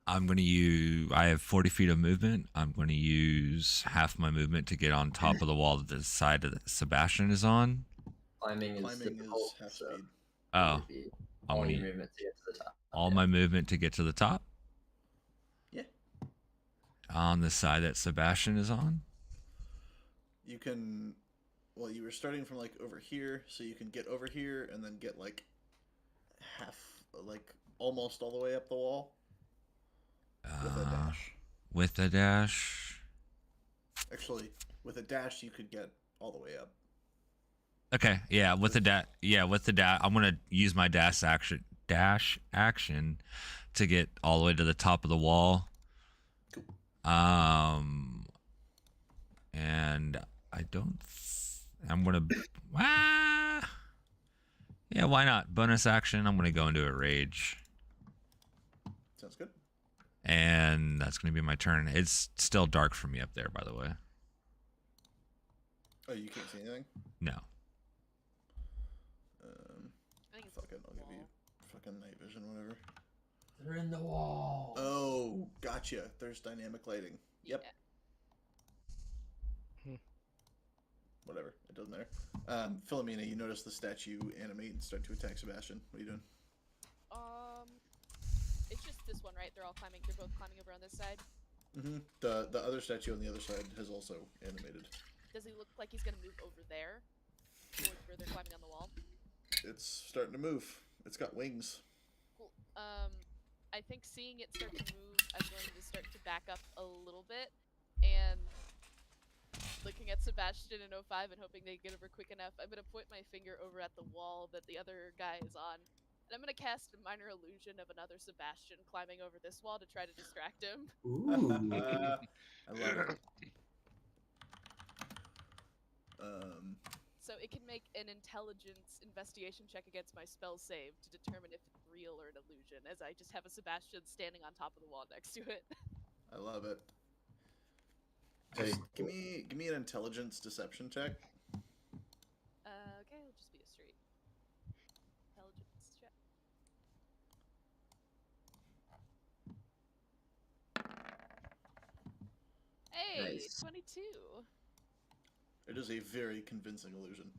I'm going to use. I have 40 feet of movement. I'm going to use half my movement to get on top of the wall that the side that Sebastian is on. Climbing is Climbing difficult, is half so speed. it Oh, would be I'm all going your to movement to get to the top. all Yeah. my movement to get to the top. Yeah. On the side that Sebastian is on. You can. Well, you were starting from like over here, so you can get over here and then get like half, like almost all the way up the wall with a dash. With a dash. Actually, with a dash, you could get all the way up. Okay, yeah, with the dash, I'm gonna use my dash action to get all the way to the top of the wall. Cool. And I don't. I'm gonna. Yeah, why not? Bonus action. I'm gonna go into a rage, Sounds good. and that's gonna be my turn. It's still dark for me up there, by the way. Oh, you can't see anything? No. I think it's Fuck it, the I'll give you wall. fucking night vision, whatever. They're in the wall. Oh, gotcha. There's dynamic lighting. Yep. Hmm. Whatever. It doesn't matter. Philomena, you notice the statue animate and start to attack Sebastian. What are you doing? It's just this one, right? They're both climbing over on this side. Mm-hmm. The other statue on the other side has also animated. Does he look like he's gonna move over there? Towards where they're climbing on the wall? It's starting to move. It's got wings. Cool. I think seeing it start to move, I'm going to start to back up a little bit, and looking at Sebastian and 05 and hoping they get over quick enough, I'm gonna point my finger over at the wall that the other guy is on, and I'm gonna cast a minor illusion of another Sebastian climbing over this wall to try to distract him. Ooh. I love it. So it can make an intelligence investigation check against my spell save to determine if it's real or an illusion, as I just have a Sebastian standing on top of the wall next to it. I love it. Very Just cool. give me an intelligence deception check. Okay, it'll just be a straight intelligence check. Hey, Nice. 22. It is a very convincing illusion.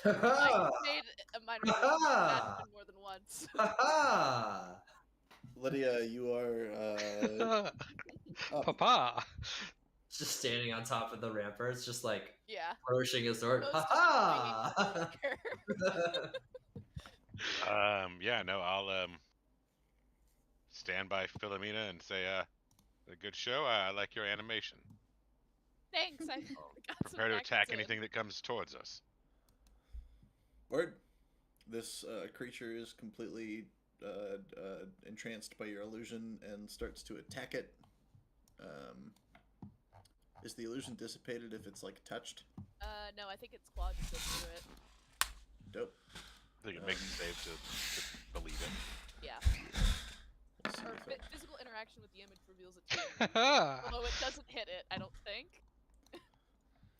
I made a minor illusion of Sebastian more than once. Ha Lydia, you are up. Papa. Just standing on top of the ramparts, just like Yeah. flourishing his sword. Most Ha annoying ha! Yeah, no, I'll stand by Philomena and say, a good show. I like your animation. Thanks, I got some Prepare to practice attack in. anything that comes towards us. Word. This creature is completely entranced by your illusion and starts to attack it. Is the illusion dissipated if it's like touched? No, I think it's claw just goes through it. Dope. I think it makes it safe to believe it. Yeah. We'll see Or if it- physical interaction with the image reveals it to you. Although it doesn't hit it, I don't think.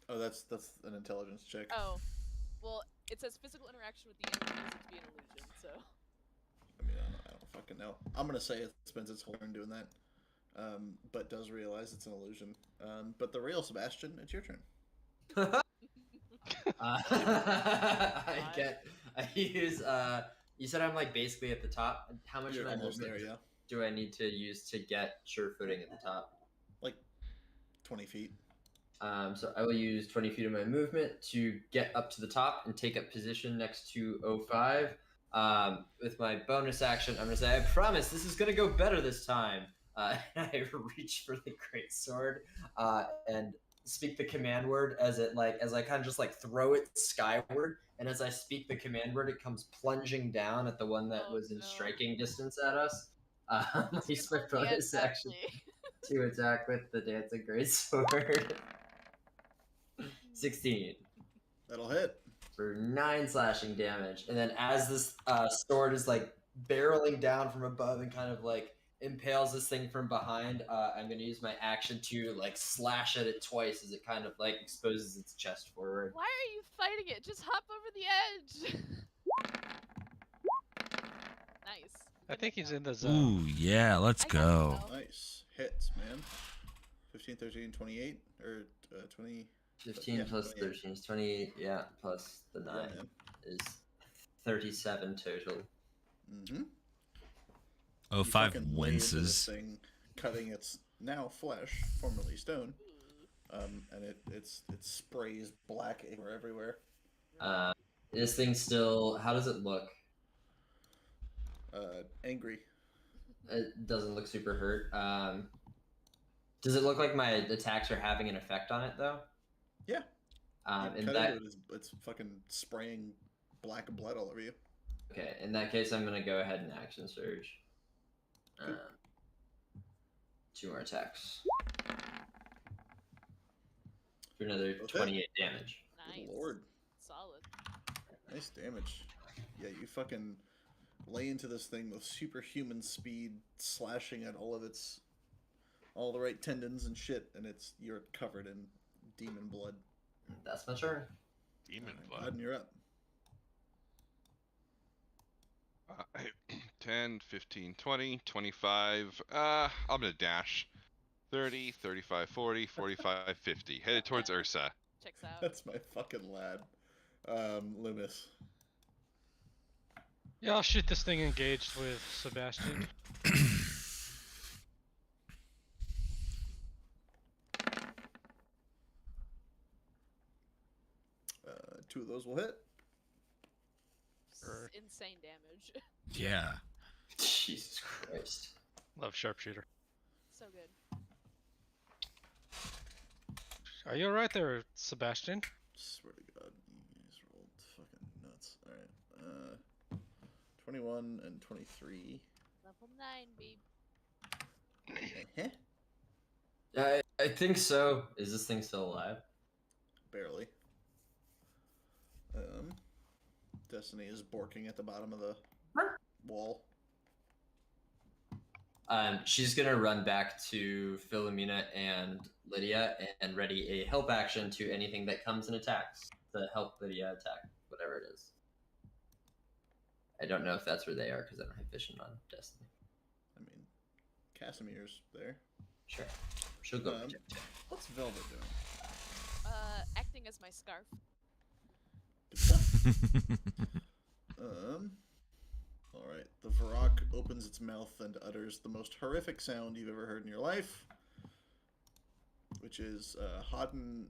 Oh, that's an intelligence check. Oh. Well, it says physical interaction with the image reveals it to be an illusion, so. I mean, I don't fucking know. I'm gonna say it spends its whole turn doing that, but does realize it's an illusion. But the real Sebastian, it's your turn. I use you said I'm like basically at the top. How much You're of my almost movement there, yeah. do I need to use to get sure footing at the top? Like 20 feet. So I will use 20 feet of my movement to get up to the top and take up position next to 05. With my bonus action, I'm gonna say, I promise this is gonna go better this time. I reach for the greatsword and speak the command word as I kind of just like throw it skyward. And as I speak the command word, it comes plunging down at the one that was in striking distance at us. I use my bonus action to attack with the dancing greatsword. 16 That'll hit. for 9 slashing damage, and then as this sword is like barreling down from above and kind of like impales this thing from behind, I'm gonna use my action to like slash at it twice as it kind of like exposes its chest forward. Why are you fighting it? Just hop over the edge! Nice. I think he's in the zone. Ooh, yeah, let's I guess go. so. Nice hits, man. 15, 13, 28 or 20. 15 Yeah, plus 28. 13 is 28. Yeah, plus the 9 Yeah, man. is 37 total. Mm-hmm. Oh, You 5 fucking lay into this winces. thing, cutting its now flesh, formerly stone, and it sprays black ink everywhere. This thing still. How does it look? Angry. It doesn't look super hurt. Does it look like my attacks are having an effect on it though? Yeah. You In cut that into it, it's fucking spraying black blood all over you. okay, in that case, I'm gonna go ahead and action surge. Cool. 2 more attacks for another Okay. 28 damage. Nice. Good lord. Solid. Nice damage. Yeah, you fucking lay into this thing with superhuman speed, slashing at all the right tendons and shit, and you're covered in demon blood. That's my turn. Demon Blood, blood. and you're up. 10, 15, 20, 25. I'm gonna dash. 30, 35, 40, 45, 50. Headed towards Ursa. Checks out. That's my fucking lad. Loomis. Yeah, I'll shoot this thing engaged with Sebastian. Two of those will hit. Insane damage. Yeah. Jesus Christ. Love sharpshooter. So good. Are you alright there, Sebastian? Swear to God, you guys rolled fucking nuts. Alright. 21 and 23. Level 9, babe. Uh-huh. I think so. Is this thing still alive? Barely. Destiny is borking at the bottom of the wall. She's gonna run back to Philomena and Lydia and ready a help action to anything that comes and attacks to help Lydia attack whatever it is. I don't know if that's where they are because I don't have vision on Destiny. I mean, Casimir's there. Sure, she'll go. Um, protect him. What's Velvet doing? Acting as my scarf. Good stuff. Alright. The Varrock opens its mouth and utters the most horrific sound you've ever heard in your life, which is Hodden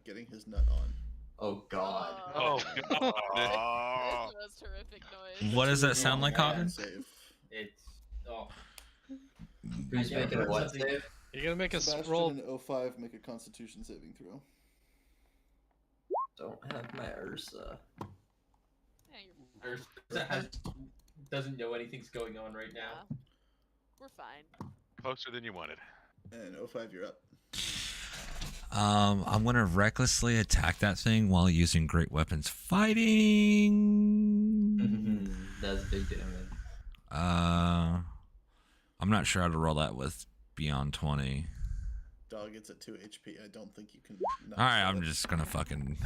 getting his nut on. Oh God. Oh, This God. is the most horrific noise. What does that sound like, Con Hagen? save. It's oh. Who's I never making a heard what something- save? You gotta make us Sebastian roll. and 05 make a Constitution saving throw. Don't have my Ursa. Yeah, you're fine. Ursa doesn't know anything's going on right now. Yeah. We're fine. Closer than you wanted. And 05, you're up. I'm gonna recklessly attack that thing while using great weapons fighting. That's big damage. I'm not sure how to roll that with beyond 20. Dog, it's at 2 HP. I don't think you can. All right, I'm just gonna fucking.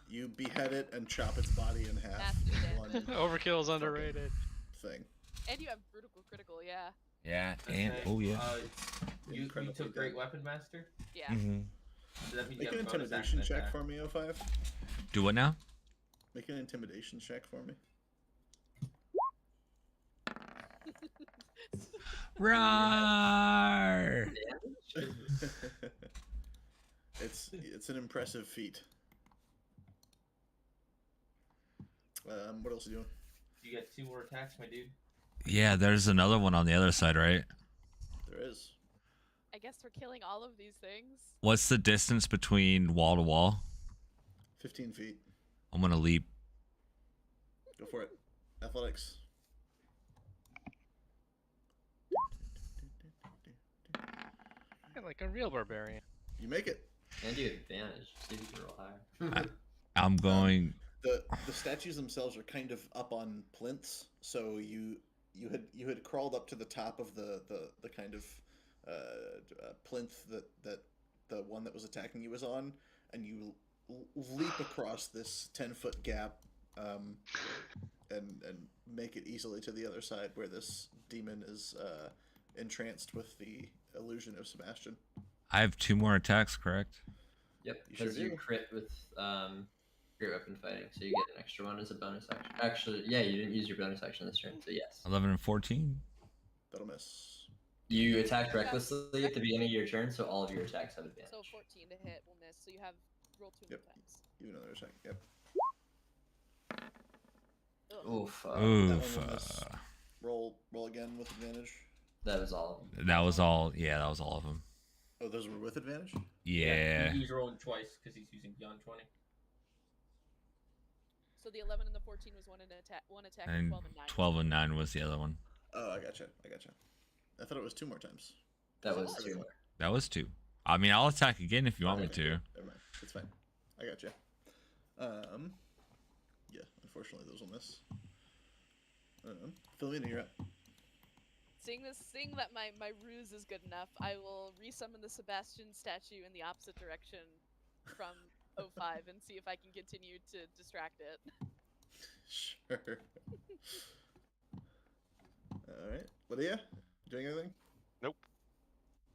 You behead it and chop its body in half. That's good. in one Overkill is underrated. thing. And you have critical, yeah. Yeah, and Okay, oh yeah. You Incredibly took Great good. Weapon Master? Yeah. Mhm. Does that mean Make you an have bonus intimidation action check attack? for me, 05. Do what now? Make an intimidation check for me. Roar! It's an impressive feat. What else are you doing? You get 2 more attacks, my dude. Yeah, there's another one on the other side, right? There is. I guess we're killing all of these things. What's the distance between wall to wall? 15 feet. I'm gonna leap. Go for it. Athletics. Yeah, like a real barbarian. You make it. And you have advantage. See if you can roll higher. I'm going. The statues themselves are kind of up on plinths, so you had crawled up to the top of the kind of plinth that the one that was attacking you was on, and you leap across this 10-foot gap and make it easily to the other side where this demon is entranced with the illusion of Sebastian. I have 2 more attacks, correct? Yep, You sure because you do. crit with great weapon fighting, so you get an extra one as a bonus action. Actually, yeah, you didn't use your bonus action this turn, so yes. 11 and 14. That'll miss. You attacked recklessly at the beginning of your turn, so all of your attacks have advantage. So 14 to hit will miss. So you have roll 2 more Yep. times. Even another attack. Yep. Ugh. Oof. That one Oof. will miss. Roll again with advantage. That was all of them. That was all. Yeah, that was all of them. Oh, those were with advantage? Yeah. He's rolling twice because he's using beyond 20. So the 11 and the 14 was one attack, And 12 and 9. 12 and 9 was the other one. Oh, I gotcha. I thought it was 2 more times. That was Oh. 2. That was 2. I mean, I'll attack again if you want me to. Never mind. It's fine. I gotcha. Yeah, unfortunately those will miss. Philomena, you're up. Seeing that my ruse is good enough, I will resummon the Sebastian statue in the opposite direction from 05 and see if I can continue to distract it. Sure. Alright. Lydia? Doing anything? Nope.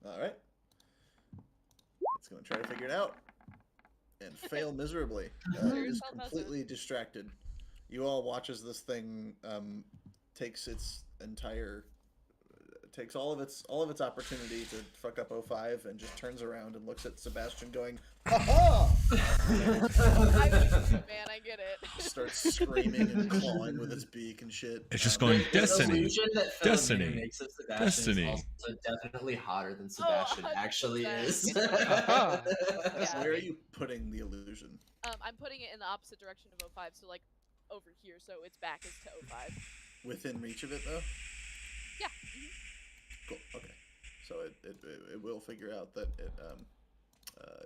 Alright. It's gonna try to figure it out. And fail miserably. It is completely distracted. You all watch as this thing takes its entire takes all of its opportunity to fuck up 05 and just turns around and looks at Sebastian going, "Ha I wish you, man, I get it. Starts screaming and clawing with its beak and shit. It's just going, The Destiny. illusion that Philomena Destiny. makes of Sebastian Destiny. is also definitely hotter than Sebastian 100%. actually is. Aha. Yeah. Where are you putting the illusion? I'm putting it in the opposite direction of 05, so like over here, so its back is to 05. Within reach of it, though? Yeah. Cool. Okay. So it will figure out that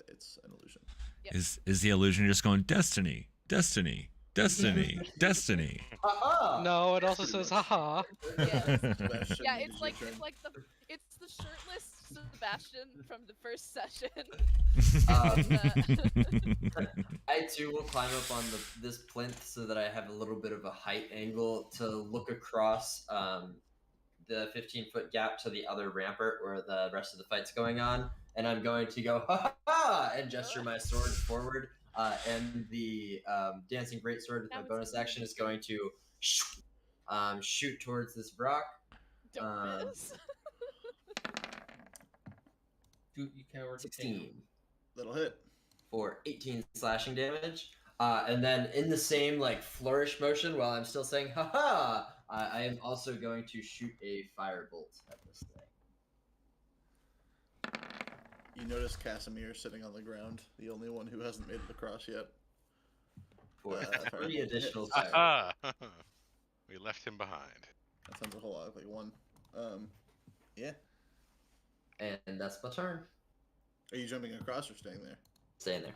it's an illusion. Yep. Is the illusion just going, Destiny, Destiny, Destiny, Destiny? Aha! No, it also Pretty says much. haha. Yes. Sebastian, Yeah, it is it's your like turn. it's the shirtless Sebastian from the first session. I too will climb up on this plinth so that I have a little bit of a height angle to look across the 15-foot gap to the other rampart where the rest of the fight's going on, and I'm going to go ha ha and gesture my sword forward, and the dancing greatsword with my bonus action is going to shoot towards this rock. Don't miss. Dude, you coward. 16 That'll hit. for 18 slashing damage. And then in the same like flourish motion, while I'm still saying "ha ha," I am also going to shoot a firebolt at this thing. You notice Casimir sitting on the ground, the only one who hasn't made it across yet. For Firebolt 3 hits. additional fire. Aha! We left him behind. That sounds a whole lot like 1. Yeah. And that's my turn. Are you jumping across or staying there? Staying there.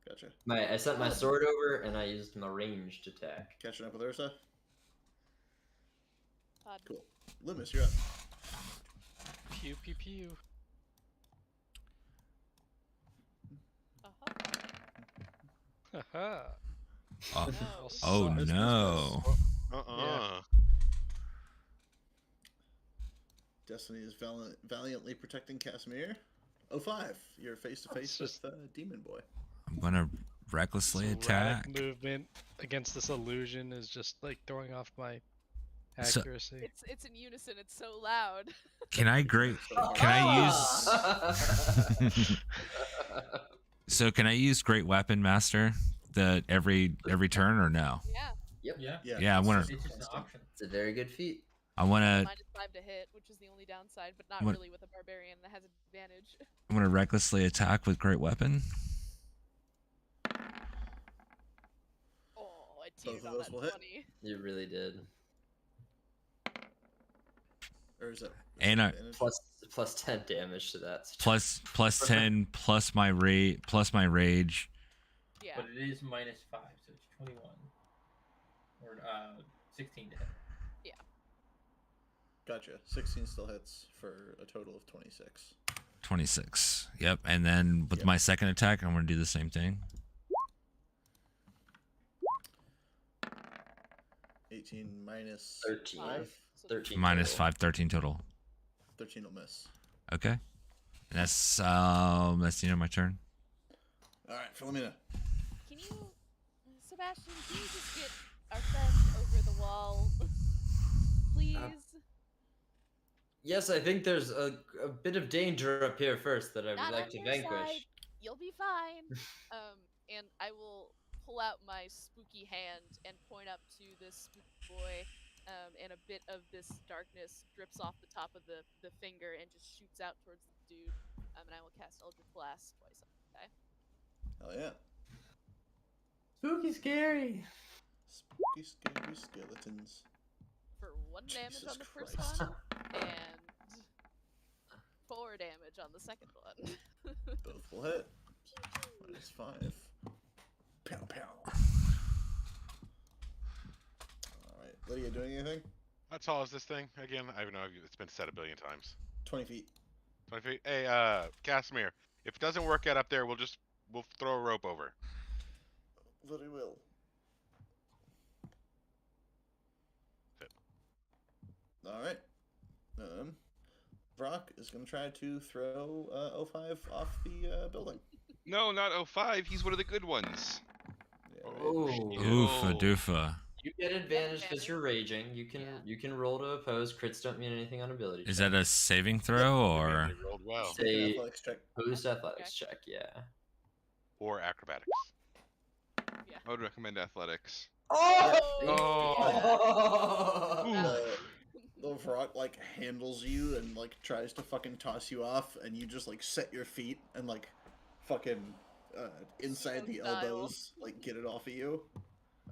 Gotcha. I sent my sword over and I used my ranged attack. Catching up with Ursa? Todd. Cool. Loomis, you're up. Pew pew pew. Haha. Oh, No. oh Miss, miss, no. Uh-uh. Destiny is valiantly protecting Casimir. 05, you're face to face with Demon Boy. I'm gonna recklessly Erratic attack. movement against this illusion is just like throwing off my So- accuracy. It's in unison. It's so loud. Can I use? So can I use Great Weapon Master every turn or no? Yeah. Yeah. Yeah, I wanna- It's just an option. It's a very good feat. I wanna -5 to hit, which is the only downside, but not What- really with a barbarian that has advantage. recklessly attack with Great Weapon. Oh, I Both teared of on those that will hit. 20. You really did. Or is that And I- advantage? Plus 10 damage to that. Plus 10 plus my rage. Yeah. But it is -5, so it's 21. Or 16 to hit. Gotcha. 16 still hits for a total of 26. 26. Yep. And then with Yep. my second attack, I'm gonna do the same thing. 18 18 minus 13. 5. So 13. Minus total. 5, 13 total. 13 will miss. Okay. That's the end of my turn. All right, Philomena. Can you, Sebastian? Can you just get our friend over the wall, please? Yes, I think there's a bit of danger up here first that I would Not like on to your vanquish. side. You'll be fine. And I will pull out my spooky hand and point up to this spooky boy, and a bit of this darkness drips off the top of the finger and just shoots out towards the dude. And I will cast Eldritch Blast twice. Okay. Hell yeah. Spooky scary. Spooky, scary skeletons. For 1 damage Jesus on the first Christ. one, and 4 damage on the second one. Both will hit. Minus 5. Pow pow. Alright, Lydia doing anything? How tall is this thing again? I don't know. It's been said a billion times. 20 feet. 20 feet. Hey, Casimir. If it doesn't work out up there, we'll throw a rope over. Very well. Alright. Brock is going to try to throw 05 off the building. No, not 05. He's one of the good ones. Yeah, right. Oh. Oofa doofa. You get advantage because advantage. you're raging. You can Yeah. you can roll to oppose. Crits don't mean anything on ability. Is check. that a saving throw or? They rolled well. Make an Say athletics check. opposed athletics check? Yeah. Or acrobatics. I would recommend athletics. Oh! The Vrock like handles you and like tries to fucking toss you off, and you just like set your feet and like fucking inside the Sumo style. elbows like get it off of you.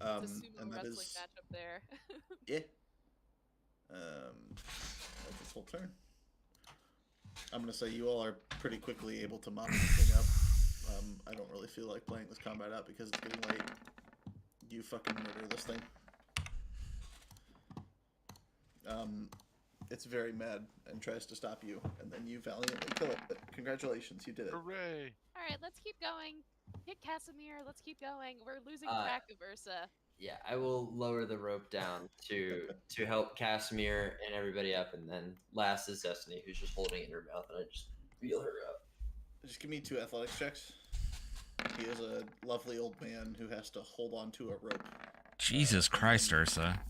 It's a sumo And that wrestling is match up there. yeah. That's its whole turn. I'm gonna say you all are pretty quickly able to mop this thing up. I don't really feel like playing this combat out because it's getting late. You fucking murder this thing. It's very mad and tries to stop you, and then you valiantly kill it. But congratulations, you did it. Hooray! All right, let's keep going. Hit Casimir. Let's keep going. We're losing Uh, track of Ursa. Yeah, I will lower the rope down to help Casimir and everybody up, and then last is Destiny, who's just holding it in her mouth, and I just wheel her up. Just give me 2 athletics checks. He is a lovely old man who has to hold on to a rope. Jesus Christ, Ursa.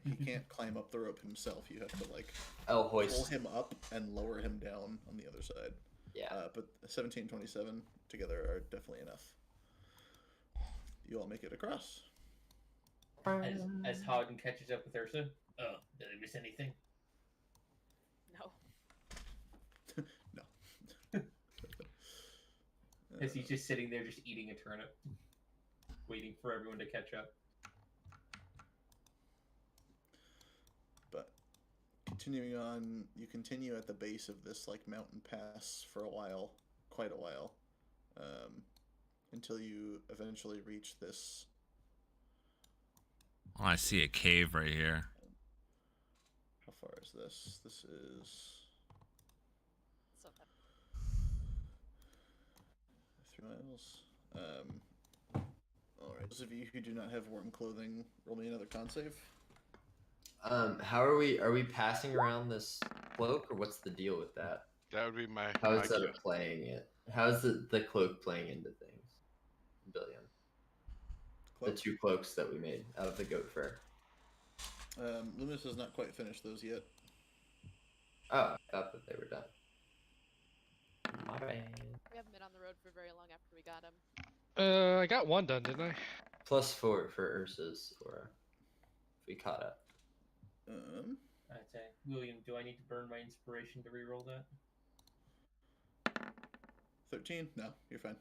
He can't climb up the rope himself. You have to like Oh, pull hoist. him up and lower him down on the other side. Yeah. But 17, 27 together are definitely enough. You all make it across. As Hagen catches up with Ursa. Oh, did I miss anything? No. No. As he's just sitting there, just eating a turnip, waiting for everyone to catch up. But continuing on, you continue at the base of this like mountain pass for a while, quite a while, until you eventually reach this. Oh, I see a cave right here. How far is this? This is So 3 miles. All right. Those of you who do not have warm clothing, roll me another con save. How are we passing around this cloak, or what's the deal with that? That would be my. How my is that cue. playing it? How is the cloak playing into things? Billion. The Cloak. 2 cloaks that we made out of the goat fur. Loomis has not quite finished those yet. Oh, I thought that they were done. My bad. we haven't been on the road for very long after we got him. I got 1 done, didn't I? +4 for Ursa's Aura. If we caught up. I'd say, William, do I need to burn my inspiration to reroll that? 13? No, you're fine.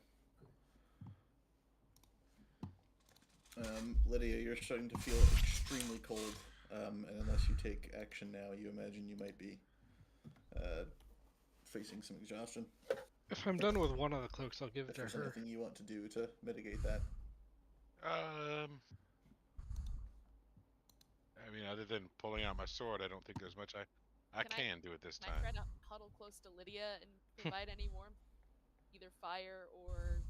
Lydia, you're starting to feel extremely cold, and unless you take action now, you imagine you might be facing some exhaustion. If I'm done with one of the cloaks, I'll give it If to there's her. anything you want to do to mitigate that. I mean, other than pulling out my sword, I don't think there's much I Can I- can do at this Can I time. try to huddle close to Lydia and provide any warmth? Either fire or,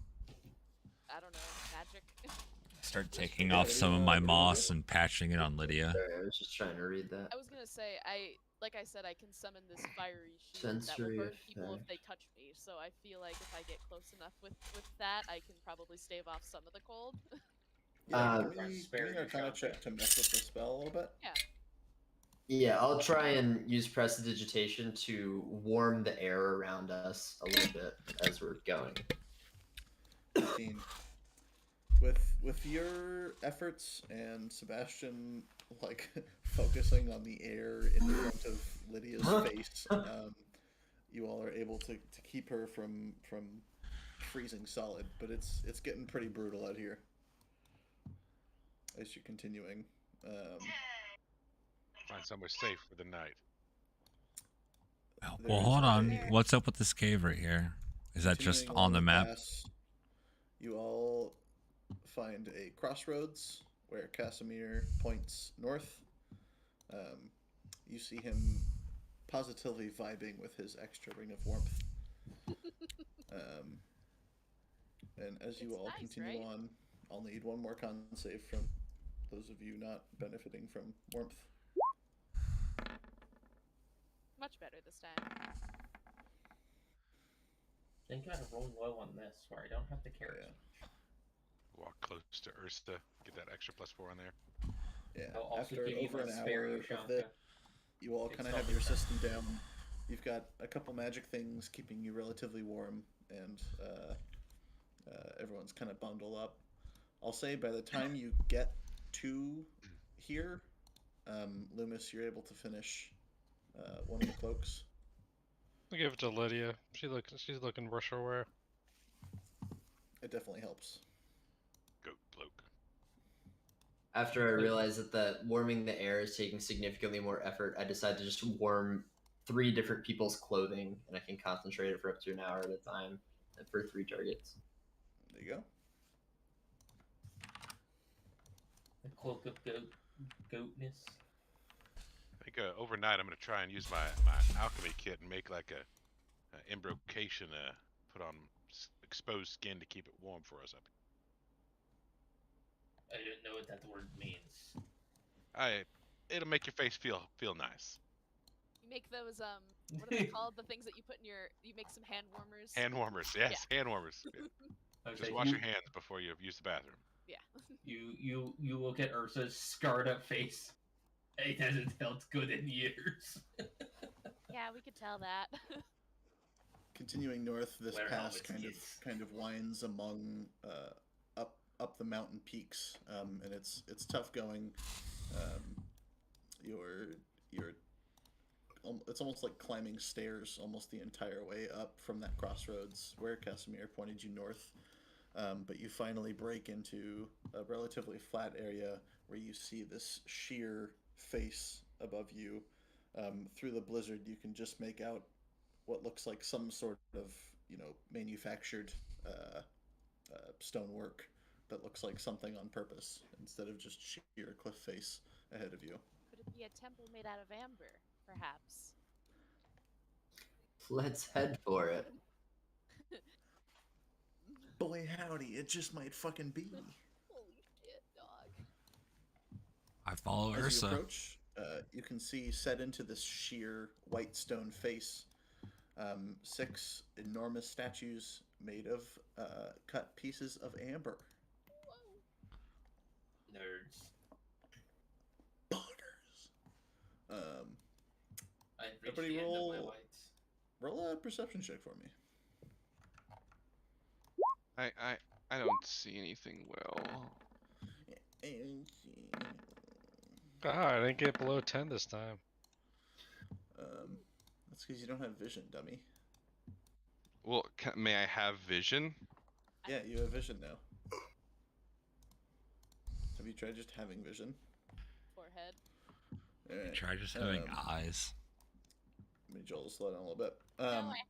I don't know, magic? Start taking off some of my moss and patching it on Lydia. Sorry, I was just trying to read that. I was gonna say, like I said, I can summon this fiery shield that will Sensory burn people if effect. they touch me. So I feel like if I get close enough with that, I can probably stave off some of the cold. Yeah, Um, give me an Arcana check to mess with the spell a little bit. Yeah, I'll try and use prestidigitation to warm the air around us a little bit as we're going. 15. With your efforts and Sebastian like focusing on the air in front of Lydia's face, you all are able to keep her from freezing solid. But it's getting pretty brutal out here as you're continuing. Find somewhere safe for the night. Well, hold on. What's up with this cave right here? Is that just on the map? You all find a crossroads where Casimir points north. You see him positively vibing with his extra ring of warmth. And as you all continue on, I'll need one more con save from those of you not benefiting from warmth. Much better this time. I think I gotta roll low on this, where I don't have to carry. Walk close to Ursta, get that extra +4 on there. Yeah, I'll also after give you over my an spare hour of Ushanka. this, you all It's kind of not have your defense. system down. You've got a couple magic things keeping you relatively warm, and everyone's kind of bundled up. I'll say by the time you get to here, Loomis, you're able to finish one of the cloaks. I'll give it to Lydia. She's looking worse for wear. It definitely helps. Goat bloke. After I realized that warming the air is taking significantly more effort, I decided to just warm 3 different people's clothing, and I can concentrate it for up to an hour at a time for 3 targets. There you go. The cloak of goatness. I think overnight I'm gonna try and use my alchemy kit and make like a embrocation put on exposed skin to keep it warm for us up I don't know what that word means. here. It'll make your face feel nice. You make those what are they called? The things that you put in your. You make some hand warmers. Hand warmers, yes, hand warmers. Yeah. I was Just like, wash your hands before you use the bathroom. Yeah. You look at Ursa's scarred up face. It hasn't felt good in years. Yeah, we could tell that. Continuing north, this Wear pass helmets, kind of winds among up the mountain peaks, and it's tough going. It's almost like climbing stairs almost the entire way up from that crossroads where Casimir pointed you north. But you finally break into a relatively flat area where you see this sheer face above you. Through the blizzard, you can just make out what looks like some sort of, manufactured stonework that looks like something on purpose instead of just sheer cliff face ahead of you. Could it be a temple made out of amber, perhaps? Let's head for it. Boy howdy, it just might fucking be. Holy shit, dog. I follow As you Ursa. approach, you can see set into this sheer white stone face 6 enormous statues made of cut pieces of amber. Nerds. Buggers. I've reached Everybody the end of my roll- lights. Roll a perception check for me. I don't see anything well. Ah, I didn't get below 10 this time. That's because you don't have vision, dummy. Well, may I have vision? Yeah, you have vision now. Have you tried just having vision? Forehead. Alright. Try just having eyes. Let me Joel slow down a little bit. No, I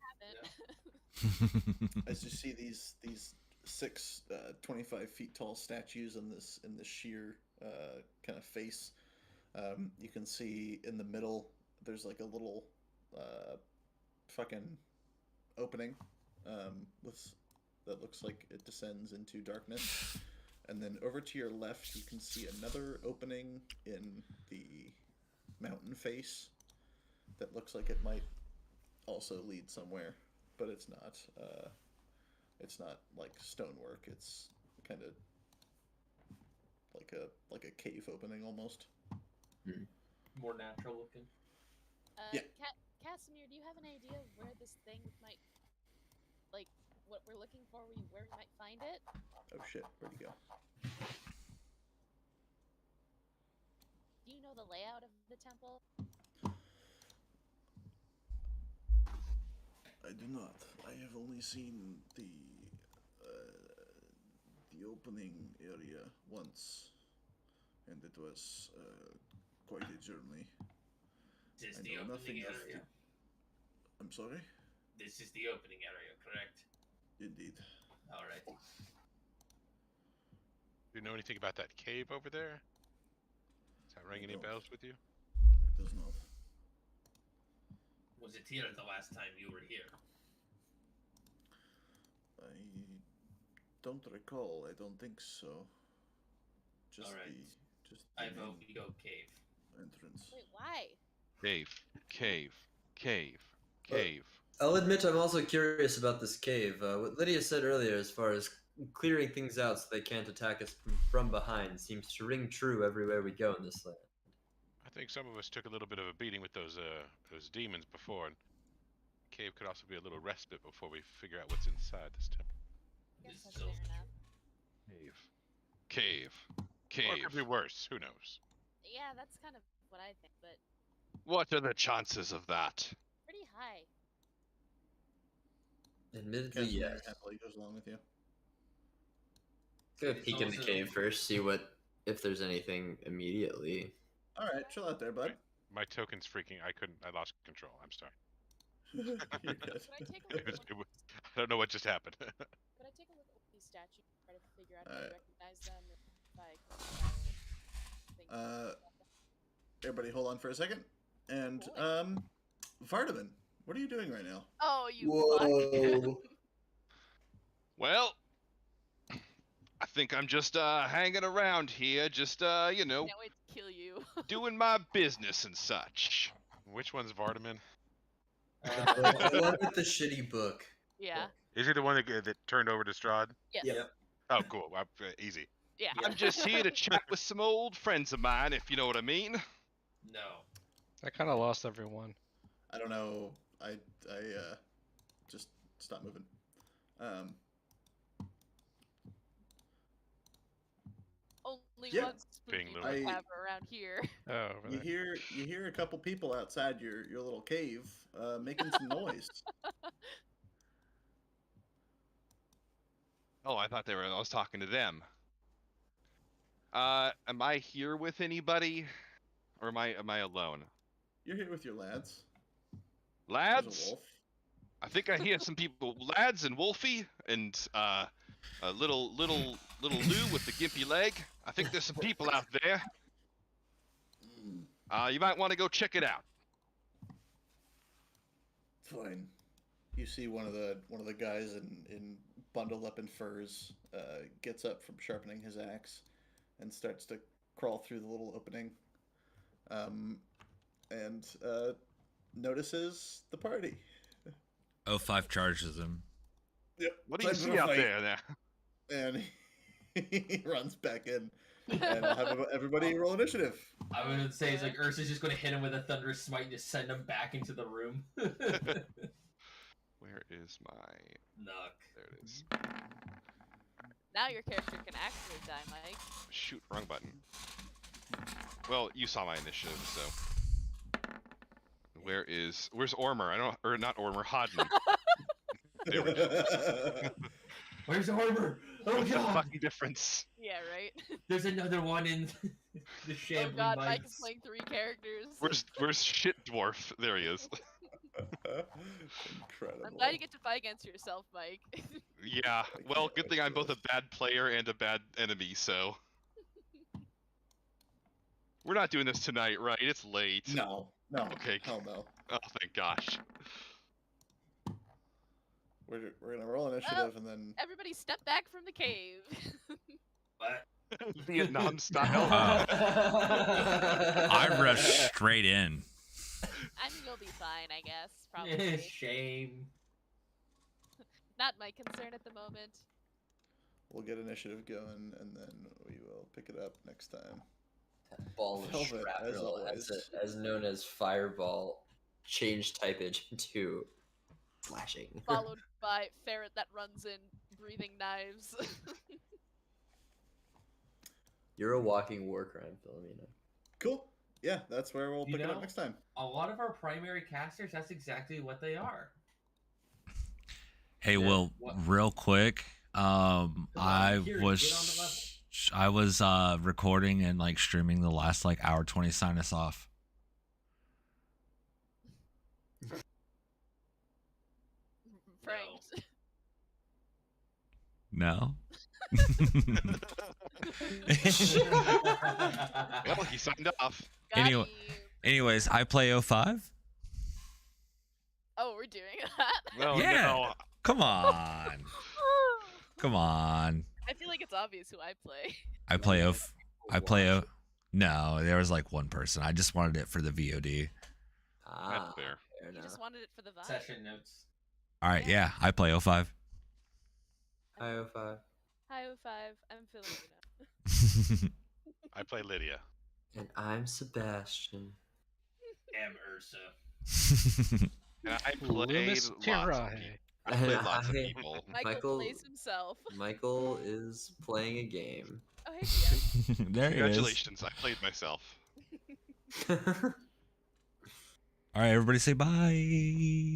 haven't. As you see these 6 25 feet tall statues in this sheer kind of face, you can see in the middle there's like a little fucking opening with that looks like it descends into darkness, And then over to your left, you can see another opening in the mountain face that looks like it might also lead somewhere, but it's not. It's not like stonework. It's kind of like a cave opening almost. More natural looking. Yeah. Casimir, do you have an idea of where this thing might, like, what we're looking for, where we might find it? Oh shit, where'd he go? Do you know the layout of the temple? I do not. I have only seen the opening area once, and it was quite a journey. This is I the know opening nothing of area. I'm sorry? This is the opening area, correct? Indeed. Alright. Do you know anything about that cave over there? Does that ring I any don't. bells with you? It does not. Was it here the last time you were here? I don't recall. I don't think so. Just Alright. the I main vote we go cave. entrance. Wait, why? Cave. I'll admit I'm also curious about this cave. What Lydia said earlier, as far as clearing things out so they can't attack us from behind, seems to ring true everywhere we go in this land. I think some of us took a little bit of a beating with those demons before, and cave could also be a little respite before we figure out what's inside this temple. Guess This that's is fair also enough. Cave. Or it could be worse. Who knows? Yeah, that's kind of what I think, but What are the chances of that? pretty high. Admittedly, Casimir yes. happily goes along with you. Go It's peek in the also- cave first, see if there's anything immediately. All right, chill out there, bud. My token's freaking. I lost control. I'm sorry. You're good. Could I take a look at I don't know what just happened. could I take a look at these statues and try to figure out if I Alright. recognize them, if I think Everybody, hold on for a second. And Boy. Vardaman, what are you doing right now? Oh, you Whoa. Well, I think I'm just hanging around here, just Can't wait to kill you. doing my business and such. Which one's Vardaman? The one with the shitty book. Yeah. Is he the one that turned over to Strahd? Yes. Yep. Oh, cool. Easy. Yeah. I'm just here to chat with some old friends of mine, if you know what I mean. No. I kind of lost everyone. I don't know. I just stop moving. Only Yeah. one spooky Being book little- have around here. Oh, over there. You hear a couple people outside your little cave making some noise. Oh, I thought I was talking to them. Am I here with anybody, or am I alone? You're here with your lads. There's a Lads, wolf. I think I hear some people. Lads and Wolfie and a little Lou with the gimpy leg. I think there's some people out there. You might want to go check it out. Fine. You see one of the guys in bundled up in furs gets up from sharpening his axe and starts to crawl through the little opening, and notices the party. 05 charges him. Yep. What do you Time for see a out fight. there now? And he runs back in, and I'll have everybody roll initiative. I would say it's like Ursa's just going to hit him with a thunderous smite and just send him back into the room. Where is my? Knock. There it is. Now your character can actually die, Mike. Shoot, wrong button. Well, you saw my initiative, so. Where's Ormer? Not Ormer, Hodden. There we go. Where's the armor? Oh What's the god! fucking difference? Yeah, right. There's another one in the Oh shambling god, Mike is mites. playing 3 characters. Where's shit dwarf? There he is. Incredible. I'm glad you get to fight against yourself, Mike. Yeah. Well, good thing I'm both a bad player and a bad enemy, so. We're not doing this tonight, right? It's late. No. Okay. Hell no. Oh, thank gosh. We're gonna roll initiative and then Everybody step back from the cave. What? Vietnam style. I rushed straight in. I mean, you'll be fine, I guess. Probably. Shame. Not my concern at the moment. We'll get initiative going, and then we will pick it up next time. Ball of Velvet, as shrapnel, always. as known as Fireball, change typage to flashing. Followed by ferret that runs in, breathing knives. You're a walking war crime, Philomena. Cool. Yeah, that's where we'll pick it up next time. A lot of our primary casters, that's exactly what they are. Hey, Yeah, Will, what- real quick. I Kieran, get on the was recording and like streaming the last like hour 20. Sign us off. Pranked. No. Well, he signed off. Got Anyway- you. Anyways, I play 05. Oh, we're doing that? No, Yeah. no. Come on. Come on. I feel like it's obvious who I play. I play No, there was like one person. I just wanted it for the VOD. Ah, fair. fair You enough. just wanted it for the vibe. Session notes. All right, yeah, I play 05. IO5. Hi, 05. I'm Filipino. I play Lydia. And I'm Sebastian. Damn Ursa. And I played Loomis lots of Tirai. people. I played lots of I- people. Michael plays himself. Michael is playing a game. Oh, hey, Dia. There it is. Congratulations, I played myself. All right, everybody say bye.